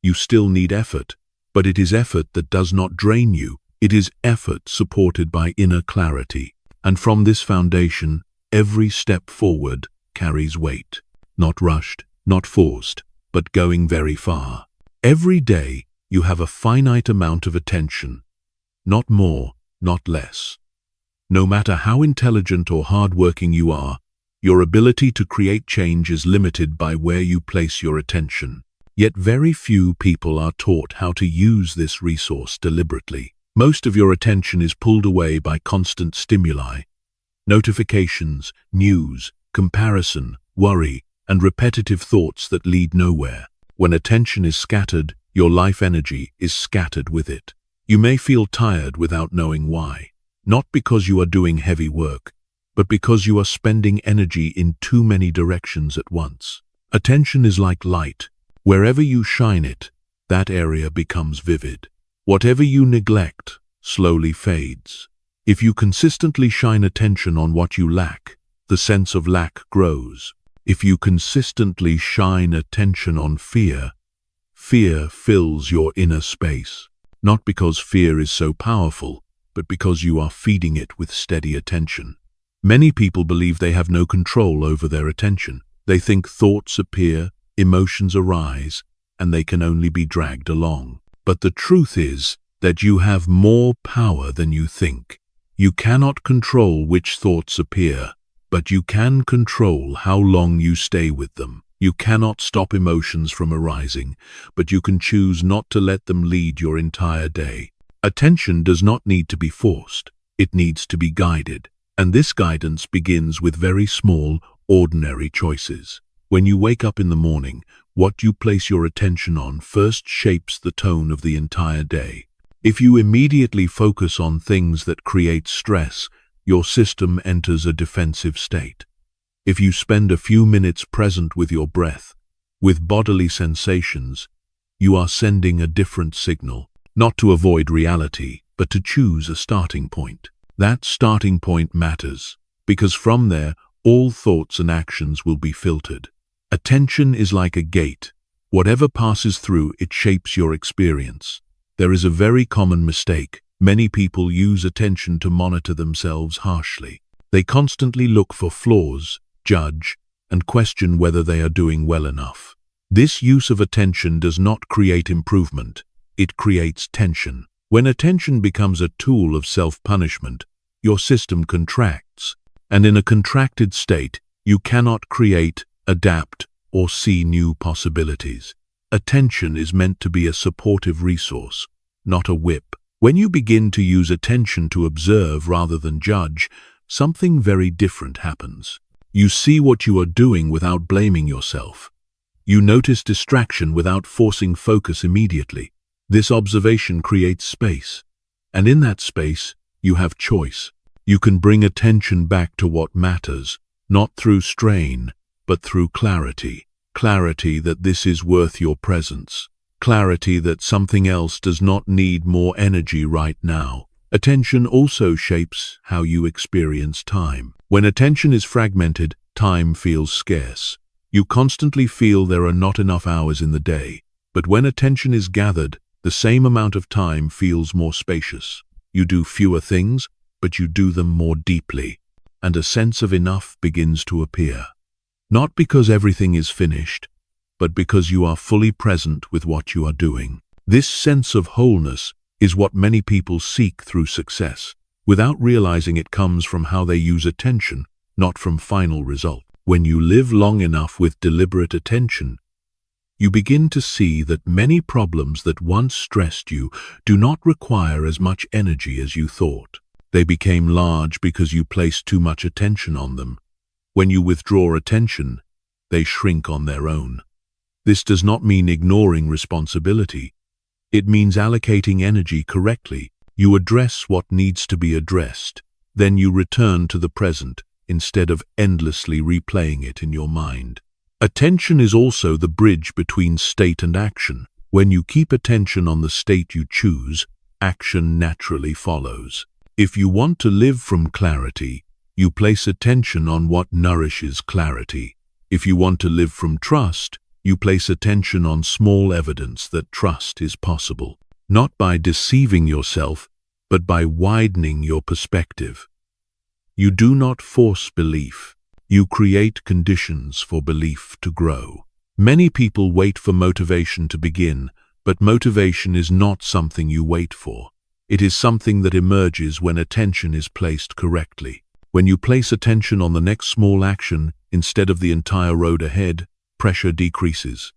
You still need effort, but it is effort that does not drain you. It is effort supported by inner clarity. And from this foundation, every step forward carries weight. Not rushed, not forced, but going very far. Every day, you have a finite amount of attention. Not more, not less. No matter how intelligent or hardworking you are, your ability to create change is limited by where you place your attention. Yet very few people are taught how to use this resource deliberately. Most of your attention is pulled away by constant stimuli, notifications, news, comparison, worry, and repetitive thoughts that lead nowhere. When attention is scattered, your life energy is scattered with it. You may feel tired without knowing why. Not because you are doing heavy work, but because you are spending energy in too many directions at once. Attention is like light. Wherever you shine it, that area becomes vivid. Whatever you neglect slowly fades. If you consistently shine attention on what you lack, the sense of lack grows. If you consistently shine attention on fear, fear fills your inner space. Not because fear is so powerful, but because you are feeding it with steady attention. Many people believe they have no control over their attention. They think thoughts appear, emotions arise, and they can only be dragged along. But the truth is that you have more power than you think. You cannot control which thoughts appear, but you can control how long you stay with them. You cannot stop emotions from arising, but you can choose not to let them lead your entire day. Attention does not need to be forced. It needs to be guided. And this guidance begins with very small, ordinary choices. When you wake up in the morning, what you place your attention on first shapes the tone of the entire day. If you immediately focus on things that create stress, your system enters a defensive state. If you spend a few minutes present with your breath, with bodily sensations, you are sending a different signal, not to avoid reality, but to choose a starting point. That starting point matters, because from there, all thoughts and actions will be filtered. Attention is like a gate. Whatever passes through, it shapes your experience. There is a very common mistake. Many people use attention to monitor themselves harshly. They constantly look for flaws, judge, and question whether they are doing well enough. This use of attention does not create improvement. It creates tension. When attention becomes a tool of self-punishment, your system contracts. And in a contracted state, you cannot create, adapt, or see new possibilities. Attention is meant to be a supportive resource, not a whip. When you begin to use attention to observe rather than judge, something very different happens. You see what you are doing without blaming yourself. You notice distraction without forcing focus immediately. This observation creates space, and in that space, you have choice. You can bring attention back to what matters, not through strain, but through clarity. Clarity that this is worth your presence. Clarity that something else does not need more energy right now. Attention also shapes how you experience time. When attention is fragmented, time feels scarce. You constantly feel there are not enough hours in the day. But when attention is gathered, the same amount of time feels more spacious. You do fewer things, but you do them more deeply, and a sense of enough begins to appear. Not because everything is finished, but because you are fully present with what you are doing. This sense of wholeness is what many people seek through success. Without realizing it comes from how they use attention, not from final result. When you live long enough with deliberate attention, you begin to see that many problems that once stressed you do not require as much energy as you thought. They became large because you placed too much attention on them. When you withdraw attention, they shrink on their own. This does not mean ignoring responsibility. It means allocating energy correctly. You address what needs to be addressed. Then you return to the present instead of endlessly replaying it in your mind. Attention is also the bridge between state and action. When you keep attention on the state you choose, action naturally follows. If you want to live from clarity, you place attention on what nourishes clarity. If you want to live from trust, you place attention on small evidence that trust is possible. Not by deceiving yourself, but by widening your perspective. You do not force belief. You create conditions for belief to grow. Many people wait for motivation to begin, but motivation is not something you wait for. It is something that emerges when attention is placed correctly. When you place attention on the next small action instead of the entire road ahead, pressure decreases.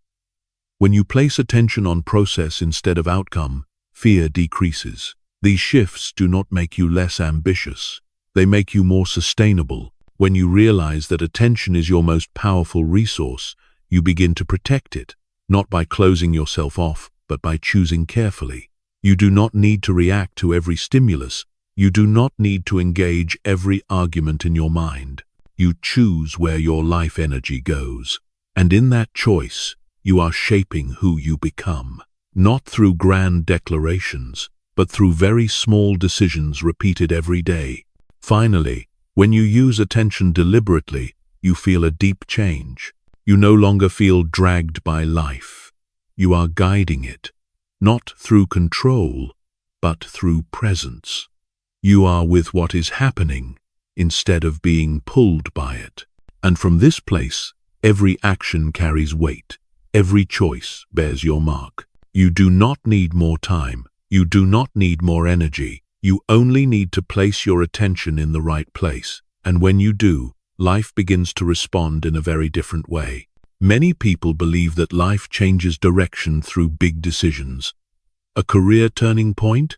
When you place attention on process instead of outcome, fear decreases. These shifts do not make you less ambitious. They make you more sustainable. When you realize that attention is your most powerful resource, you begin to protect it, not by closing yourself off, but by choosing carefully. You do not need to react to every stimulus. You do not need to engage every argument in your mind. You choose where your life energy goes. And in that choice, you are shaping who you become. Not through grand declarations, but through very small decisions repeated every day. Finally, when you use attention deliberately, you feel a deep change. You no longer feel dragged by life. You are guiding it, not through control, but through presence. You are with what is happening instead of being pulled by it. And from this place, every action carries weight. Every choice bears your mark. You do not need more time. You do not need more energy. You only need to place your attention in the right place. And when you do, life begins to respond in a very different way. Many people believe that life changes direction through big decisions. A career turning point,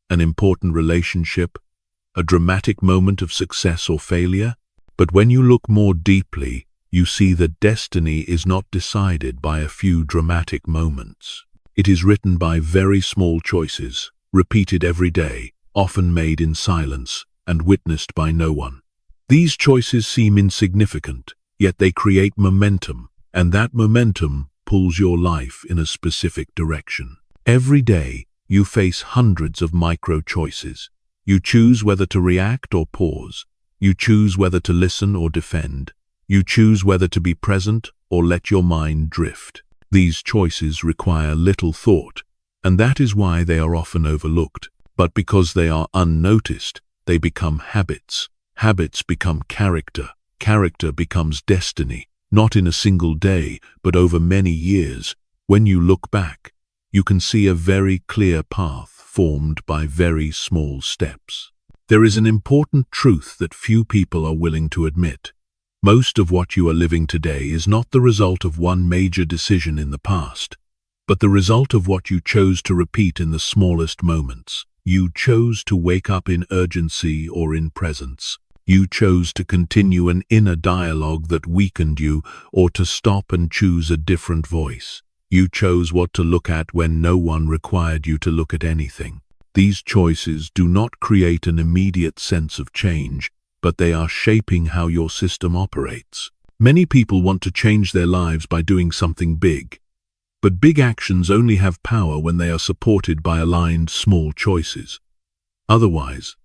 an important relationship, a dramatic moment of success or failure. But when you look more deeply, you see that destiny is not decided by a few dramatic moments. It is written by very small choices, repeated every day, often made in silence and witnessed by no one. These choices seem insignificant, yet they create momentum, and that momentum pulls your life in a specific direction. Every day, you face hundreds of micro-choices. You choose whether to react or pause. You choose whether to listen or defend. You choose whether to be present or let your mind drift. These choices require little thought, and that is why they are often overlooked. But because they are unnoticed, they become habits. Habits become character. Character becomes destiny, not in a single day, but over many years. When you look back, you can see a very clear path formed by very small steps. There is an important truth that few people are willing to admit. Most of what you are living today is not the result of one major decision in the past, but the result of what you chose to repeat in the smallest moments. You chose to wake up in urgency or in presence. You chose to continue an inner dialogue that weakened you, or to stop and choose a different voice. You chose what to look at when no one required you to look at anything. These choices do not create an immediate sense of change, but they are shaping how your system operates. Many people want to change their lives by doing something big. But big actions only have power when they are supported by aligned small choices. Otherwise,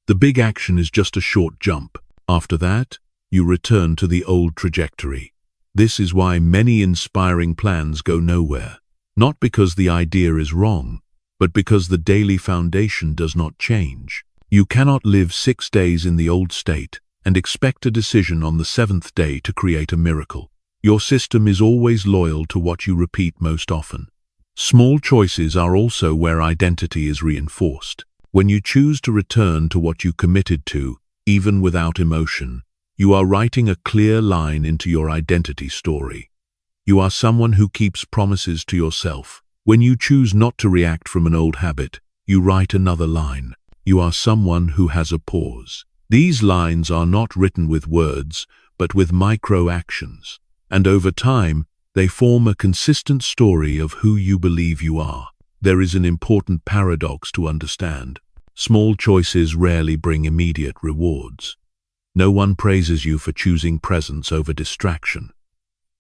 the big action is just a short jump. After that, you return to the old trajectory. This is why many inspiring plans go nowhere. Not because the idea is wrong, but because the daily foundation does not change. You cannot live 6 days in the old state and expect a decision on the 7th day to create a miracle. Your system is always loyal to what you repeat most often. Small choices are also where identity is reinforced. When you choose to return to what you committed to, even without emotion, you are writing a clear line into your identity story. You are someone who keeps promises to yourself. When you choose not to react from an old habit, you write another line. You are someone who has a pause. These lines are not written with words, but with micro-actions. And over time, they form a consistent story of who you believe you are. There is an important paradox to understand. Small choices rarely bring immediate rewards. No one praises you for choosing presence over distraction.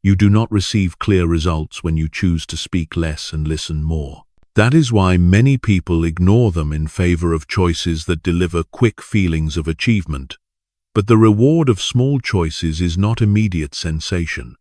You do not receive clear results when you choose to speak less and listen more. That is why many people ignore them in favor of choices that deliver quick feelings of achievement. But the reward of small choices is not immediate sensation.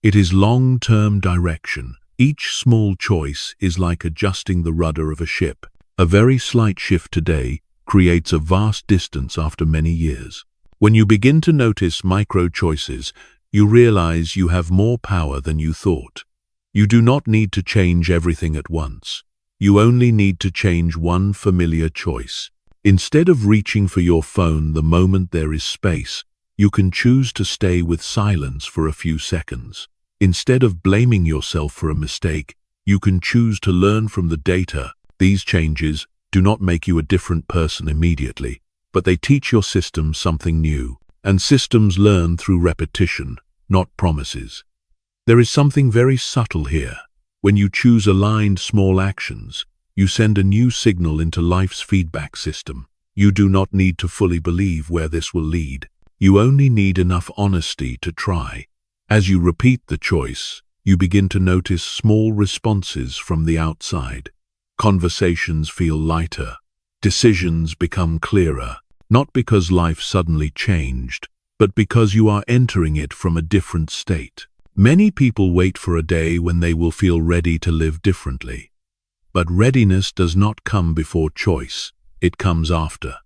It is long-term direction. Each small choice is like adjusting the rudder of a ship. A very slight shift today creates a vast distance after many years. When you begin to notice micro-choices, you realize you have more power than you thought. You do not need to change everything at once. You only need to change one familiar choice. Instead of reaching for your phone the moment there is space, you can choose to stay with silence for a few seconds. Instead of blaming yourself for a mistake, you can choose to learn from the data. These changes do not make you a different person immediately, but they teach your system something new. And systems learn through repetition, not promises. There is something very subtle here. When you choose aligned small actions, you send a new signal into life's feedback system. You do not need to fully believe where this will lead. You only need enough honesty to try. As you repeat the choice, you begin to notice small responses from the outside. Conversations feel lighter. Decisions become clearer. Not because life suddenly changed, but because you are entering it from a different state. Many people wait for a day when they will feel ready to live differently. But readiness does not come before choice, it comes after.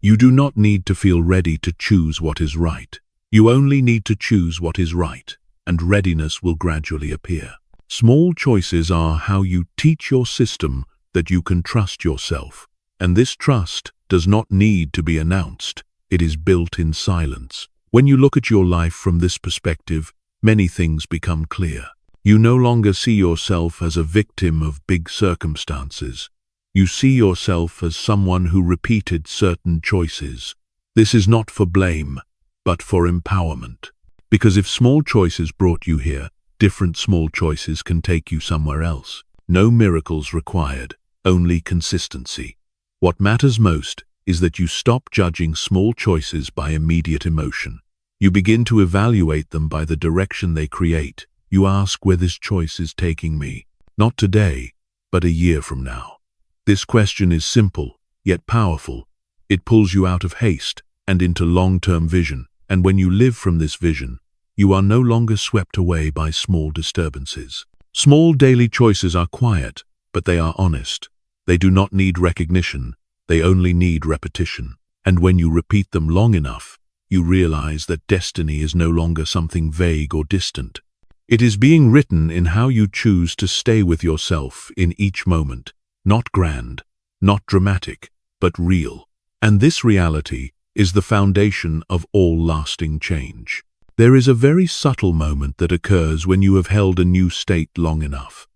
You do not need to feel ready to choose what is right. You only need to choose what is right, and readiness will gradually appear. Small choices are how you teach your system that you can trust yourself. And this trust does not need to be announced. It is built in silence. When you look at your life from this perspective, many things become clear. You no longer see yourself as a victim of big circumstances. You see yourself as someone who repeated certain choices. This is not for blame, but for empowerment. Because if small choices brought you here, different small choices can take you somewhere else. No miracles required, only consistency. What matters most is that you stop judging small choices by immediate emotion. You begin to evaluate them by the direction they create. You ask where this choice is taking me, not today, but a year from now. This question is simple, yet powerful. It pulls you out of haste and into long-term vision. And when you live from this vision, you are no longer swept away by small disturbances. Small daily choices are quiet, but they are honest. They do not need recognition, they only need repetition. And when you repeat them long enough, you realize that destiny is no longer something vague or distant. It is being written in how you choose to stay with yourself in each moment, not grand, not dramatic, but real. And this reality is the foundation of all lasting change. There is a very subtle moment that occurs when you have held a new state long enough.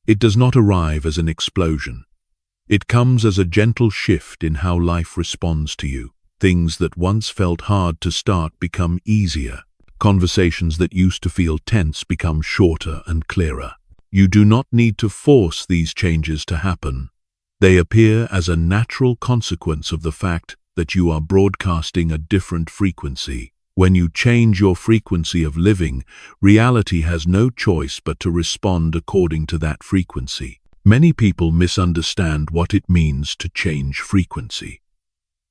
It does not arrive as an explosion. It comes as a gentle shift in how life responds to you. Things that once felt hard to start become easier. Conversations that used to feel tense become shorter and clearer. You do not need to force these changes to happen. They appear as a natural consequence of the fact that you are broadcasting a different frequency. When you change your frequency of living, reality has no choice but to respond according to that frequency. Many people misunderstand what it means to change frequency.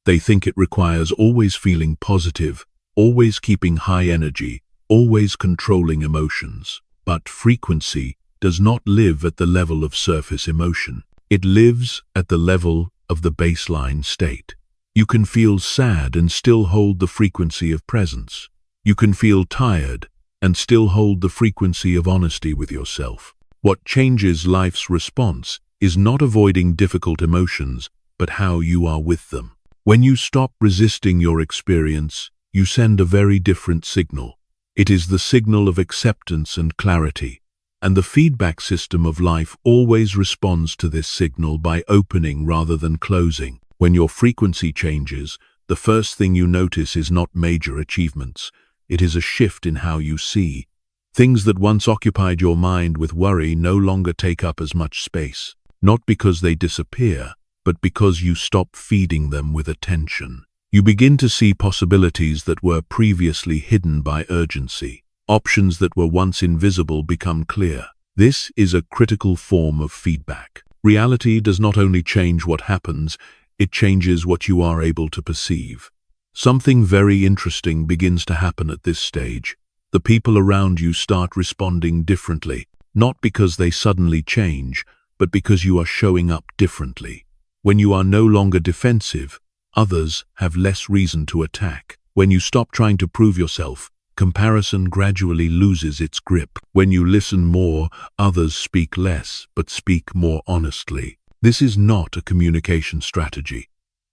They think it requires always feeling positive, always keeping high energy, always controlling emotions. But frequency does not live at the level of surface emotion. It lives at the level of the baseline state. You can feel sad and still hold the frequency of presence. You can feel tired and still hold the frequency of honesty with yourself. What changes life's response is not avoiding difficult emotions, but how you are with them. When you stop resisting your experience, you send a very different signal. It is the signal of acceptance and clarity, and the feedback system of life always responds to this signal by opening rather than closing. When your frequency changes, the first thing you notice is not major achievements. It is a shift in how you see. Things that once occupied your mind with worry no longer take up as much space, not because they disappear, but because you stop feeding them with attention. You begin to see possibilities that were previously hidden by urgency. Options that were once invisible become clear. This is a critical form of feedback. Reality does not only change what happens, it changes what you are able to perceive. Something very interesting begins to happen at this stage. The people around you start responding differently, not because they suddenly change, but because you are showing up differently. When you are no longer defensive, others have less reason to attack. When you stop trying to prove yourself, comparison gradually loses its grip. When you listen more, others speak less, but speak more honestly. This is not a communication strategy.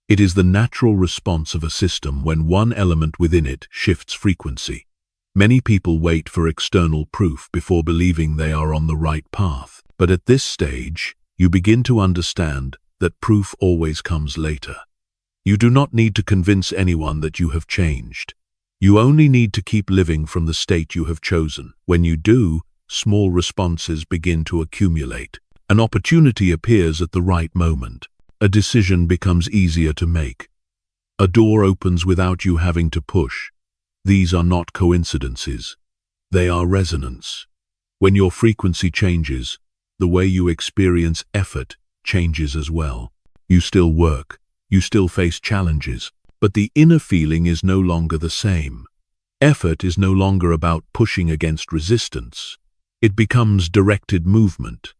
It is the natural response of a system when one element within it shifts frequency. Many people wait for external proof before believing they are on the right path. But at this stage, you begin to understand that proof always comes later. You do not need to convince anyone that you have changed. You only need to keep living from the state you have chosen. When you do, small responses begin to accumulate. An opportunity appears at the right moment. A decision becomes easier to make. A door opens without you having to push. These are not coincidences. They are resonance. When your frequency changes, the way you experience effort changes as well. You still work, you still face challenges, but the inner feeling is no longer the same. Effort is no longer about pushing against resistance. It becomes directed movement.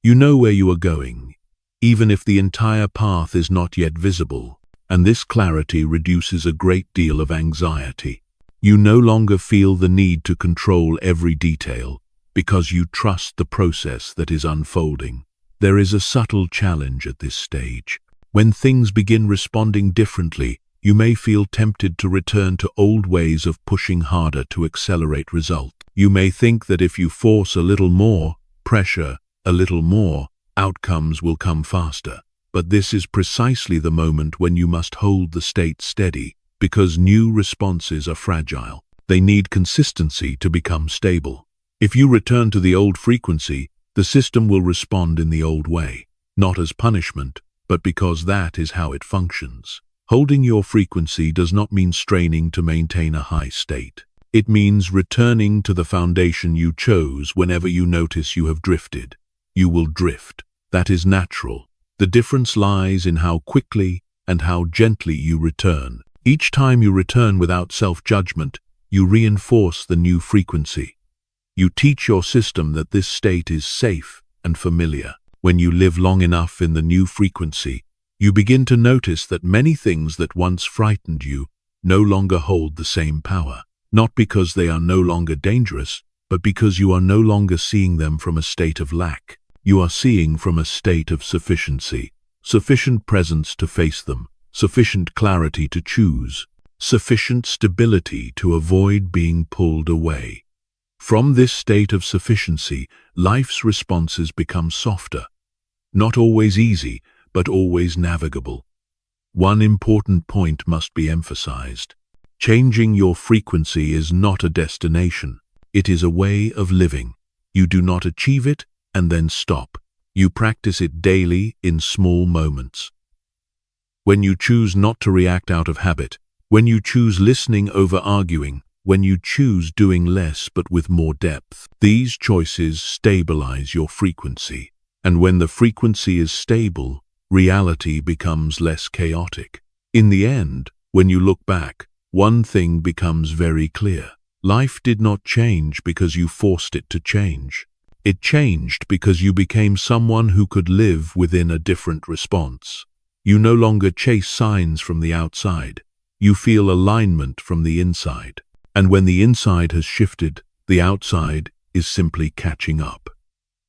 You know where you are going, even if the entire path is not yet visible, and this clarity reduces a great deal of anxiety. You no longer feel the need to control every detail because you trust the process that is unfolding. There is a subtle challenge at this stage. When things begin responding differently, you may feel tempted to return to old ways of pushing harder to accelerate results. You may think that if you force a little more, pressure a little more, outcomes will come faster. But this is precisely the moment when you must hold the state steady, because new responses are fragile. They need consistency to become stable. If you return to the old frequency, the system will respond in the old way, not as punishment, but because that is how it functions. Holding your frequency does not mean straining to maintain a high state. It means returning to the foundation you chose whenever you notice you have drifted. You will drift. That is natural. The difference lies in how quickly and how gently you return. Each time you return without self-judgment, you reinforce the new frequency. You teach your system that this state is safe and familiar. When you live long enough in the new frequency, you begin to notice that many things that once frightened you no longer hold the same power. Not because they are no longer dangerous, but because you are no longer seeing them from a state of lack. You are seeing from a state of sufficiency, sufficient presence to face them, sufficient clarity to choose, sufficient stability to avoid being pulled away. From this state of sufficiency, life's responses become softer. Not always easy, but always navigable. One important point must be emphasized. Changing your frequency is not a destination. It is a way of living. You do not achieve it and then stop. You practice it daily in small moments. When you choose not to react out of habit, when you choose listening over arguing, when you choose doing less but with more depth, these choices stabilize your frequency. And when the frequency is stable, reality becomes less chaotic. In the end, when you look back, one thing becomes very clear. Life did not change because you forced it to change. It changed because you became someone who could live within a different response. You no longer chase signs from the outside. You feel alignment from the inside. And when the inside has shifted, the outside is simply catching up.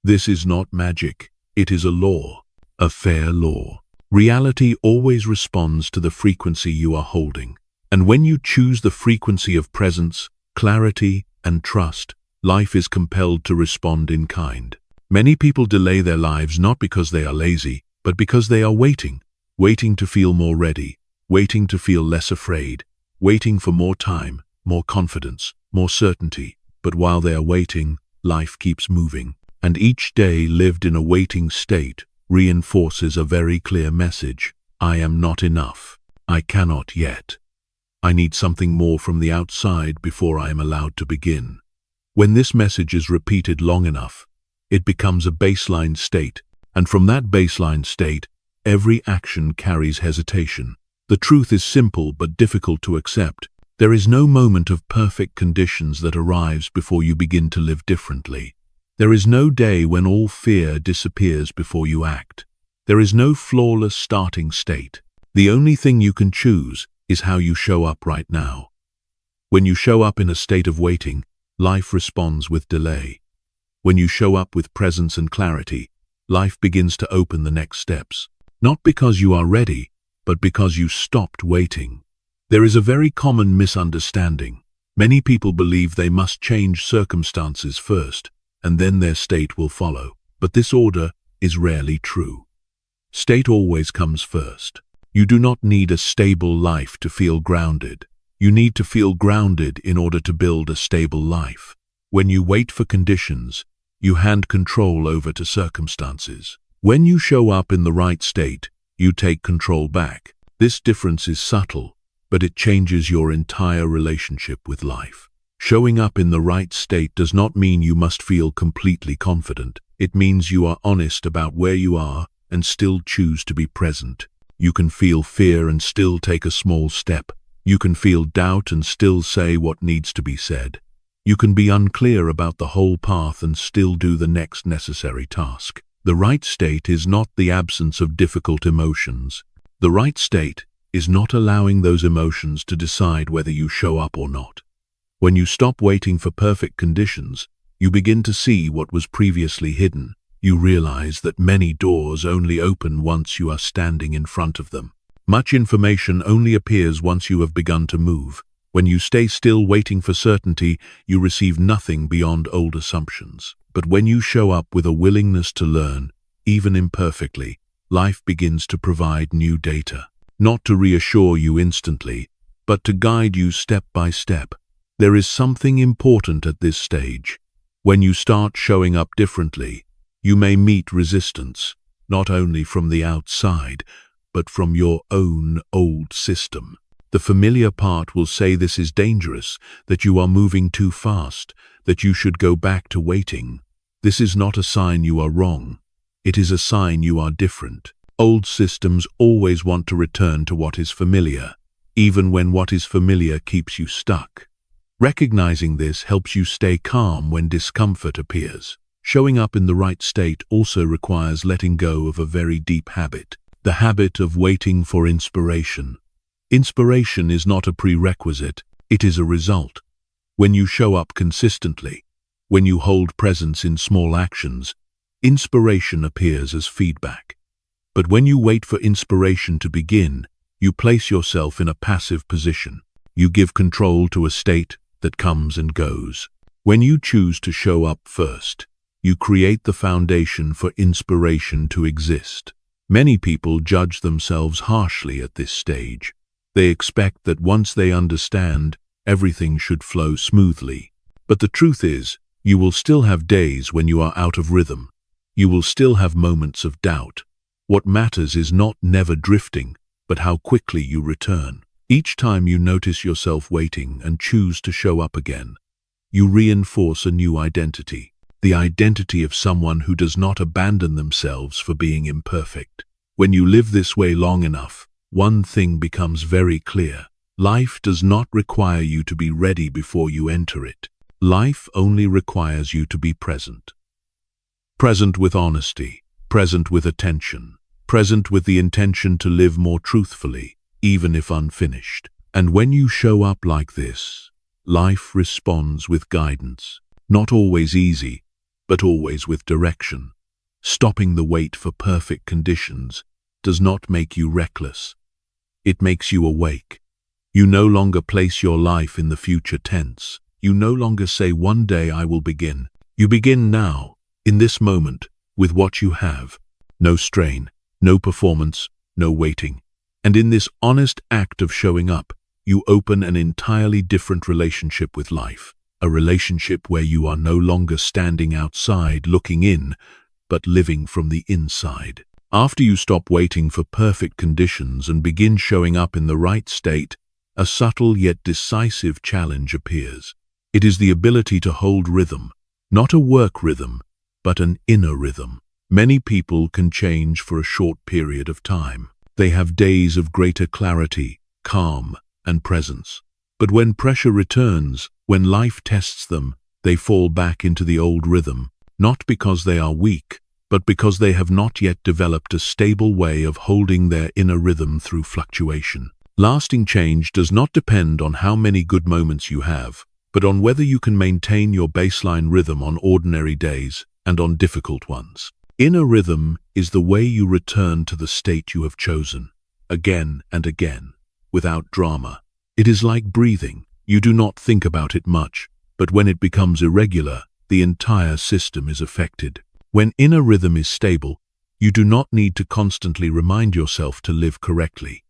This is not magic. It is a law, a fair law. Reality always responds to the frequency you are holding. And when you choose the frequency of presence, clarity, and trust, life is compelled to respond in kind. Many people delay their lives not because they are lazy, but because they are waiting to feel more ready, waiting to feel less afraid, waiting for more time, more confidence, more certainty. But while they are waiting, life keeps moving. And each day lived in a waiting state reinforces a very clear message. I am not enough. I cannot yet. I need something more from the outside before I am allowed to begin. When this message is repeated long enough, it becomes a baseline state, and from that baseline state, every action carries hesitation. The truth is simple but difficult to accept. There is no moment of perfect conditions that arrives before you begin to live differently. There is no day when all fear disappears before you act. There is no flawless starting state. The only thing you can choose is how you show up right now. When you show up in a state of waiting, life responds with delay. When you show up with presence and clarity, life begins to open the next steps. Not because you are ready, but because you stopped waiting. There is a very common misunderstanding. Many people believe they must change circumstances first, and then their state will follow. But this order is rarely true. State always comes first. You do not need a stable life to feel grounded. You need to feel grounded in order to build a stable life. When you wait for conditions, you hand control over to circumstances. When you show up in the right state, you take control back. This difference is subtle, but it changes your entire relationship with life. Showing up in the right state does not mean you must feel completely confident. It means you are honest about where you are and still choose to be present. You can feel fear and still take a small step. You can feel doubt and still say what needs to be said. You can be unclear about the whole path and still do the next necessary task. The right state is not the absence of difficult emotions. The right state is not allowing those emotions to decide whether you show up or not. When you stop waiting for perfect conditions, you begin to see what was previously hidden. You realize that many doors only open once you are standing in front of them. Much information only appears once you have begun to move. When you stay still waiting for certainty, you receive nothing beyond old assumptions. But when you show up with a willingness to learn, even imperfectly, life begins to provide new data. Not to reassure you instantly, but to guide you step by step. There is something important at this stage. When you start showing up differently, you may meet resistance, not only from the outside, but from your own old system. The familiar part will say this is dangerous, that you are moving too fast, that you should go back to waiting. This is not a sign you are wrong. It is a sign you are different. Old systems always want to return to what is familiar, even when what is familiar keeps you stuck. Recognizing this helps you stay calm when discomfort appears. Showing up in the right state also requires letting go of a very deep habit, the habit of waiting for inspiration. Inspiration is not a prerequisite, it is a result. When you show up consistently, when you hold presence in small actions, inspiration appears as feedback. But when you wait for inspiration to begin, you place yourself in a passive position. You give control to a state that comes and goes. When you choose to show up first, you create the foundation for inspiration to exist. Many people judge themselves harshly at this stage. They expect that once they understand, everything should flow smoothly. But the truth is, you will still have days when you are out of rhythm. You will still have moments of doubt. What matters is not never drifting, but how quickly you return. Each time you notice yourself waiting and choose to show up again, you reinforce a new identity. The identity of someone who does not abandon themselves for being imperfect. When you live this way long enough, one thing becomes very clear. Life does not require you to be ready before you enter it. Life only requires you to be present. Present with honesty, present with attention, present with the intention to live more truthfully, even if unfinished. And when you show up like this, life responds with guidance. Not always easy, but always with direction. Stopping the wait for perfect conditions does not make you reckless. It makes you awake. You no longer place your life in the future tense. You no longer say, "One day I will begin." You begin now, in this moment, with what you have. No strain, no performance, no waiting. And in this honest act of showing up, you open an entirely different relationship with life. A relationship where you are no longer standing outside looking in, but living from the inside. After you stop waiting for perfect conditions and begin showing up in the right state, a subtle yet decisive challenge appears. It is the ability to hold rhythm, not a work rhythm, but an inner rhythm. Many people can change for a short period of time. They have days of greater clarity, calm, and presence. But when pressure returns, when life tests them, they fall back into the old rhythm, not because they are weak, but because they have not yet developed a stable way of holding their inner rhythm through fluctuation. Lasting change does not depend on how many good moments you have, but on whether you can maintain your baseline rhythm on ordinary days and on difficult ones. Inner rhythm is the way you return to the state you have chosen, again and again, without drama. It is like breathing. You do not think about it much, but when it becomes irregular, the entire system is affected. When inner rhythm is stable, you do not need to constantly remind yourself to live correctly.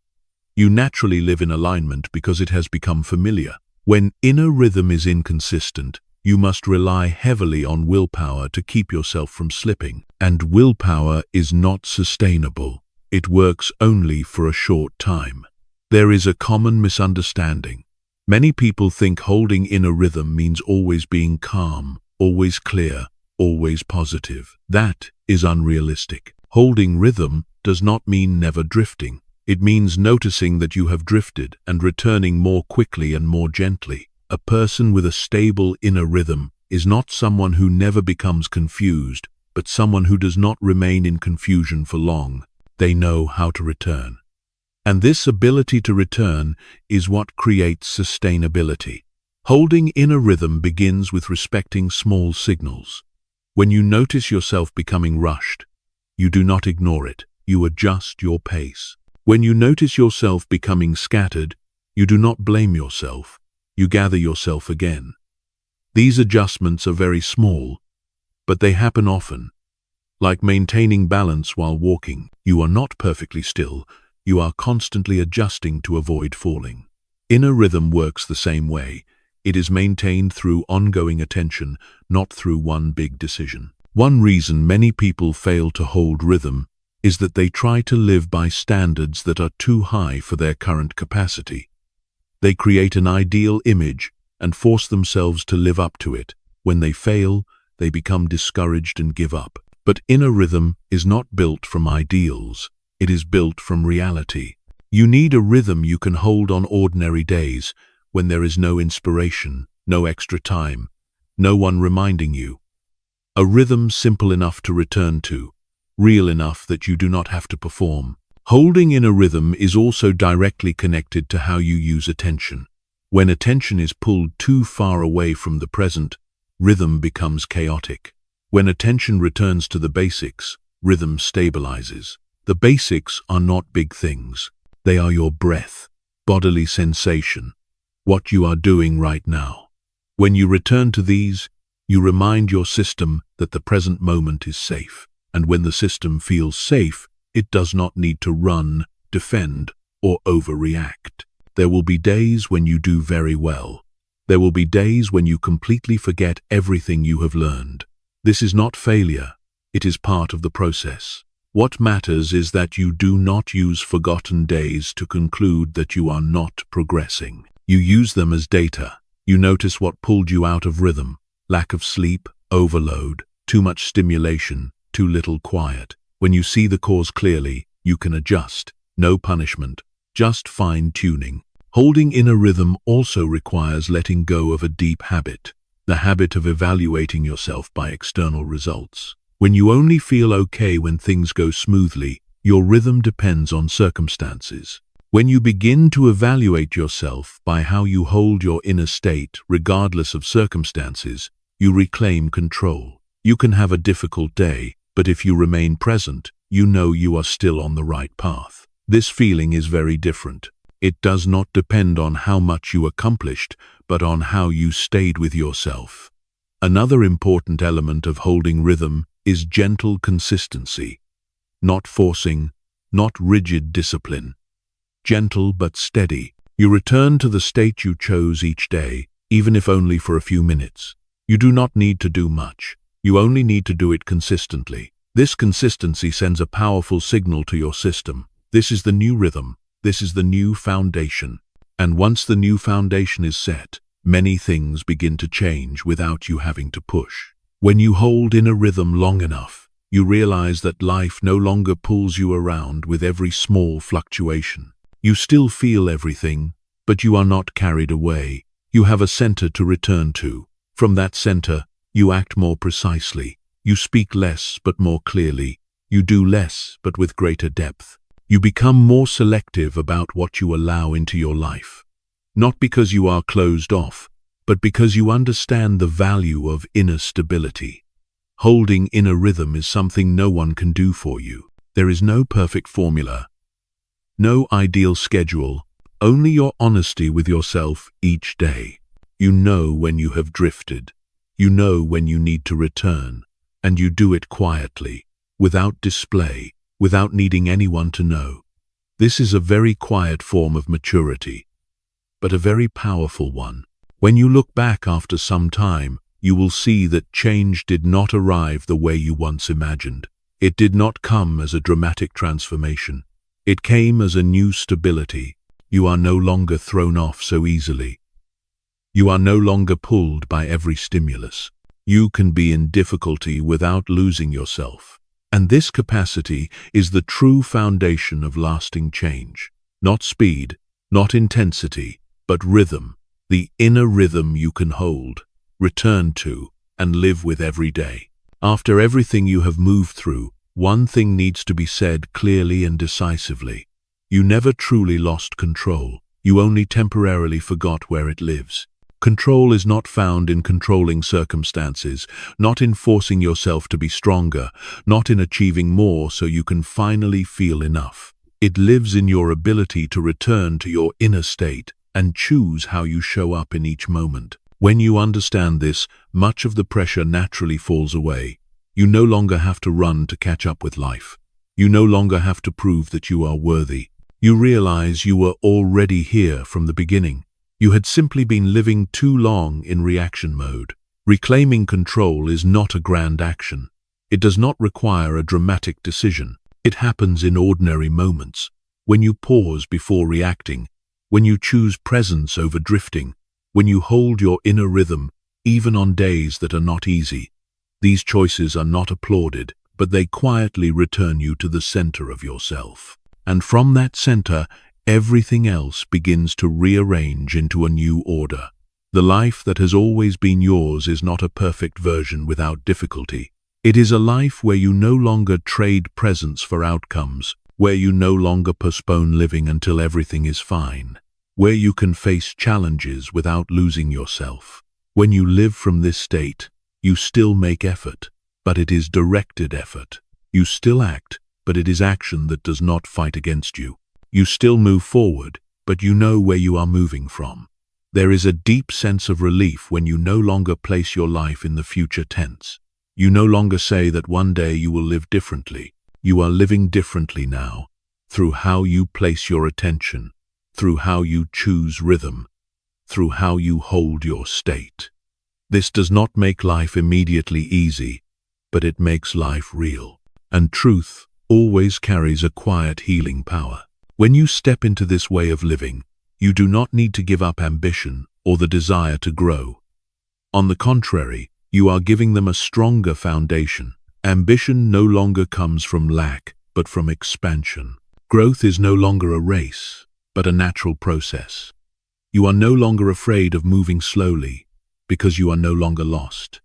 You naturally live in alignment because it has become familiar. When inner rhythm is inconsistent, you must rely heavily on willpower to keep yourself from slipping. And willpower is not sustainable. It works only for a short time. There is a common misunderstanding. Many people think holding inner rhythm means always being calm, always clear, always positive. That is unrealistic. Holding rhythm does not mean never drifting. It means noticing that you have drifted and returning more quickly and more gently. A person with a stable inner rhythm is not someone who never becomes confused, but someone who does not remain in confusion for long. They know how to return. And this ability to return is what creates sustainability. Holding inner rhythm begins with respecting small signals. When you notice yourself becoming rushed, you do not ignore it. You adjust your pace. When you notice yourself becoming scattered, you do not blame yourself. You gather yourself again. These adjustments are very small, but they happen often. Like maintaining balance while walking, you are not perfectly still. You are constantly adjusting to avoid falling. Inner rhythm works the same way. It is maintained through ongoing attention, not through one big decision. One reason many people fail to hold rhythm is that they try to live by standards that are too high for their current capacity. They create an ideal image and force themselves to live up to it. When they fail, they become discouraged and give up. But inner rhythm is not built from ideals. It is built from reality. You need a rhythm you can hold on ordinary days when there is no inspiration, no extra time, no one reminding you. A rhythm simple enough to return to, real enough that you do not have to perform. Holding in a rhythm is also directly connected to how you use attention. When attention is pulled too far away from the present, rhythm becomes chaotic. When attention returns to the basics, rhythm stabilizes. The basics are not big things. They are your breath, bodily sensation, what you are doing right now. When you return to these, you remind your system that the present moment is safe. And when the system feels safe, it does not need to run, defend, or overreact. There will be days when you do very well. There will be days when you completely forget everything you have learned. This is not failure. It is part of the process. What matters is that you do not use forgotten days to conclude that you are not progressing. You use them as data. You notice what pulled you out of rhythm: lack of sleep, overload, too much stimulation, too little quiet. When you see the cause clearly, you can adjust. No punishment, just fine-tuning. Holding inner rhythm also requires letting go of a deep habit, the habit of evaluating yourself by external results. When you only feel okay when things go smoothly, your rhythm depends on circumstances. When you begin to evaluate yourself by how you hold your inner state, regardless of circumstances, you reclaim control. You can have a difficult day, but if you remain present, you know you are still on the right path. This feeling is very different. It does not depend on how much you accomplished, but on how you stayed with yourself. Another important element of holding rhythm is gentle consistency. Not forcing, not rigid discipline. Gentle but steady. You return to the state you chose each day, even if only for a few minutes. You do not need to do much. You only need to do it consistently. This consistency sends a powerful signal to your system. This is the new rhythm. This is the new foundation. And once the new foundation is set, many things begin to change without you having to push. When you hold in a rhythm long enough, you realize that life no longer pulls you around with every small fluctuation. You still feel everything, but you are not carried away. You have a center to return to. From that center, you act more precisely. You speak less but more clearly. You do less but with greater depth. You become more selective about what you allow into your life. Not because you are closed off, but because you understand the value of inner stability. Holding inner rhythm is something no one can do for you. There is no perfect formula, no ideal schedule, only your honesty with yourself each day. You know when you have drifted. You know when you need to return, and you do it quietly, without display, without needing anyone to know. This is a very quiet form of maturity, but a very powerful one. When you look back after some time, you will see that change did not arrive the way you once imagined. It did not come as a dramatic transformation. It came as a new stability. You are no longer thrown off so easily. You are no longer pulled by every stimulus. You can be in difficulty without losing yourself. And this capacity is the true foundation of lasting change. Not speed, not intensity, but rhythm. The inner rhythm you can hold, return to, and live with every day. After everything you have moved through, one thing needs to be said clearly and decisively. You never truly lost control. You only temporarily forgot where it lives. Control is not found in controlling circumstances, not in forcing yourself to be stronger, not in achieving more so you can finally feel enough. It lives in your ability to return to your inner state and choose how you show up in each moment. When you understand this, much of the pressure naturally falls away. You no longer have to run to catch up with life. You no longer have to prove that you are worthy. You realize you were already here from the beginning. You had simply been living too long in reaction mode. Reclaiming control is not a grand action. It does not require a dramatic decision. It happens in ordinary moments. When you pause before reacting, when you choose presence over drifting, when you hold your inner rhythm, even on days that are not easy. These choices are not applauded, but they quietly return you to the center of yourself. And from that center, everything else begins to rearrange into a new order. The life that has always been yours is not a perfect version without difficulty. It is a life where you no longer trade presence for outcomes, where you no longer postpone living until everything is fine, where you can face challenges without losing yourself. When you live from this state, you still make effort, but it is directed effort. You still act, but it is action that does not fight against you. You still move forward, but you know where you are moving from. There is a deep sense of relief when you no longer place your life in the future tense. You no longer say that one day you will live differently. You are living differently now, through how you place your attention, through how you choose rhythm, through how you hold your state. This does not make life immediately easy, but it makes life real. And truth always carries a quiet healing power. When you step into this way of living, you do not need to give up ambition or the desire to grow. On the contrary, you are giving them a stronger foundation. Ambition no longer comes from lack, but from expansion. Growth is no longer a race, but a natural process. You are no longer afraid of moving slowly, because you are no longer lost.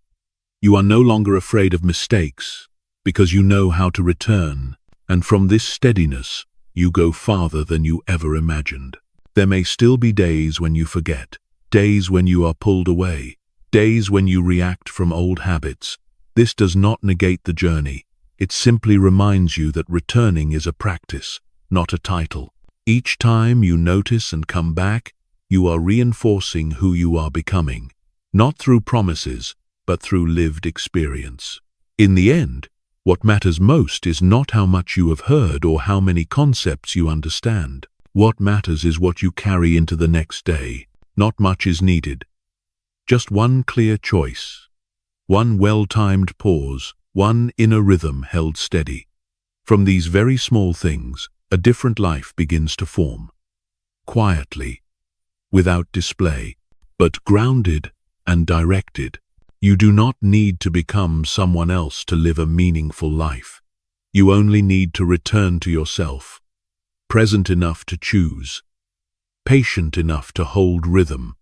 You are no longer afraid of mistakes, because you know how to return. And from this steadiness, you go farther than you ever imagined. There may still be days when you forget, days when you are pulled away, days when you react from old habits. This does not negate the journey. It simply reminds you that returning is a practice, not a title. Each time you notice and come back, you are reinforcing who you are becoming, not through promises, but through lived experience. In the end, what matters most is not how much you have heard or how many concepts you understand. What matters is what you carry into the next day. Not much is needed. Just one clear choice, one well-timed pause, one inner rhythm held steady. From these very small things, a different life begins to form. Quietly, without display, but grounded and directed. You do not need to become someone else to live a meaningful life. You only need to return to yourself, present enough to choose, patient enough to hold rhythm,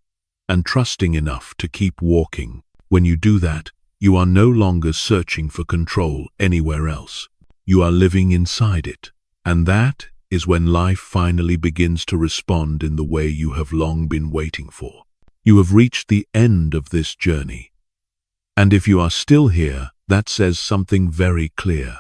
and trusting enough to keep walking. When you do that, you are no longer searching for control anywhere else. You are living inside it. And that is when life finally begins to respond in the way you have long been waiting for. You have reached the end of this journey. And if you are still here, that says something very clear.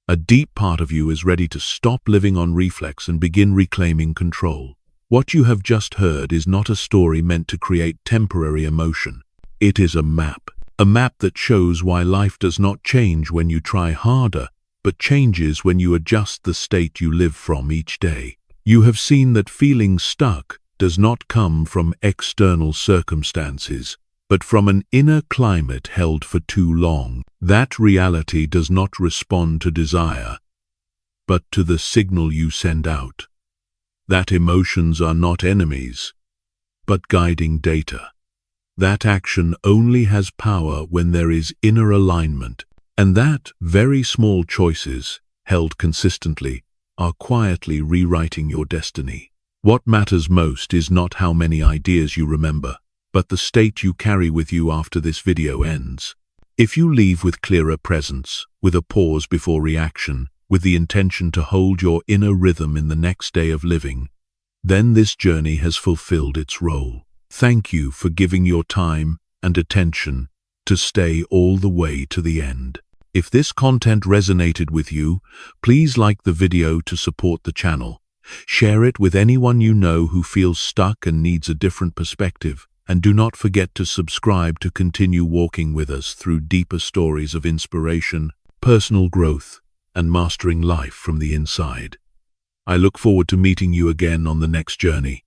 A deep part of you is ready to stop living on reflex and begin reclaiming control. What you have just heard is not a story meant to create temporary emotion. It is a map that shows why life does not change when you try harder, but changes when you adjust the state you live from each day. You have seen that feeling stuck does not come from external circumstances, but from an inner climate held for too long. That reality does not respond to desire, but to the signal you send out. That emotions are not enemies, but guiding data. That action only has power when there is inner alignment, and that very small choices, held consistently, are quietly rewriting your destiny. What matters most is not how many ideas you remember, but the state you carry with you after this video ends. If you leave with clearer presence, with a pause before reaction, with the intention to hold your inner rhythm in the next day of living, then this journey has fulfilled its role. Thank you for giving your time and attention to stay all the way to the end. If this content resonated with you, please like the video to support the channel. Share it with anyone you know who feels stuck and needs a different perspective. And do not forget to subscribe to continue walking with us through deeper stories of inspiration, personal growth, and mastering life from the inside. I look forward to meeting you again on the next journey.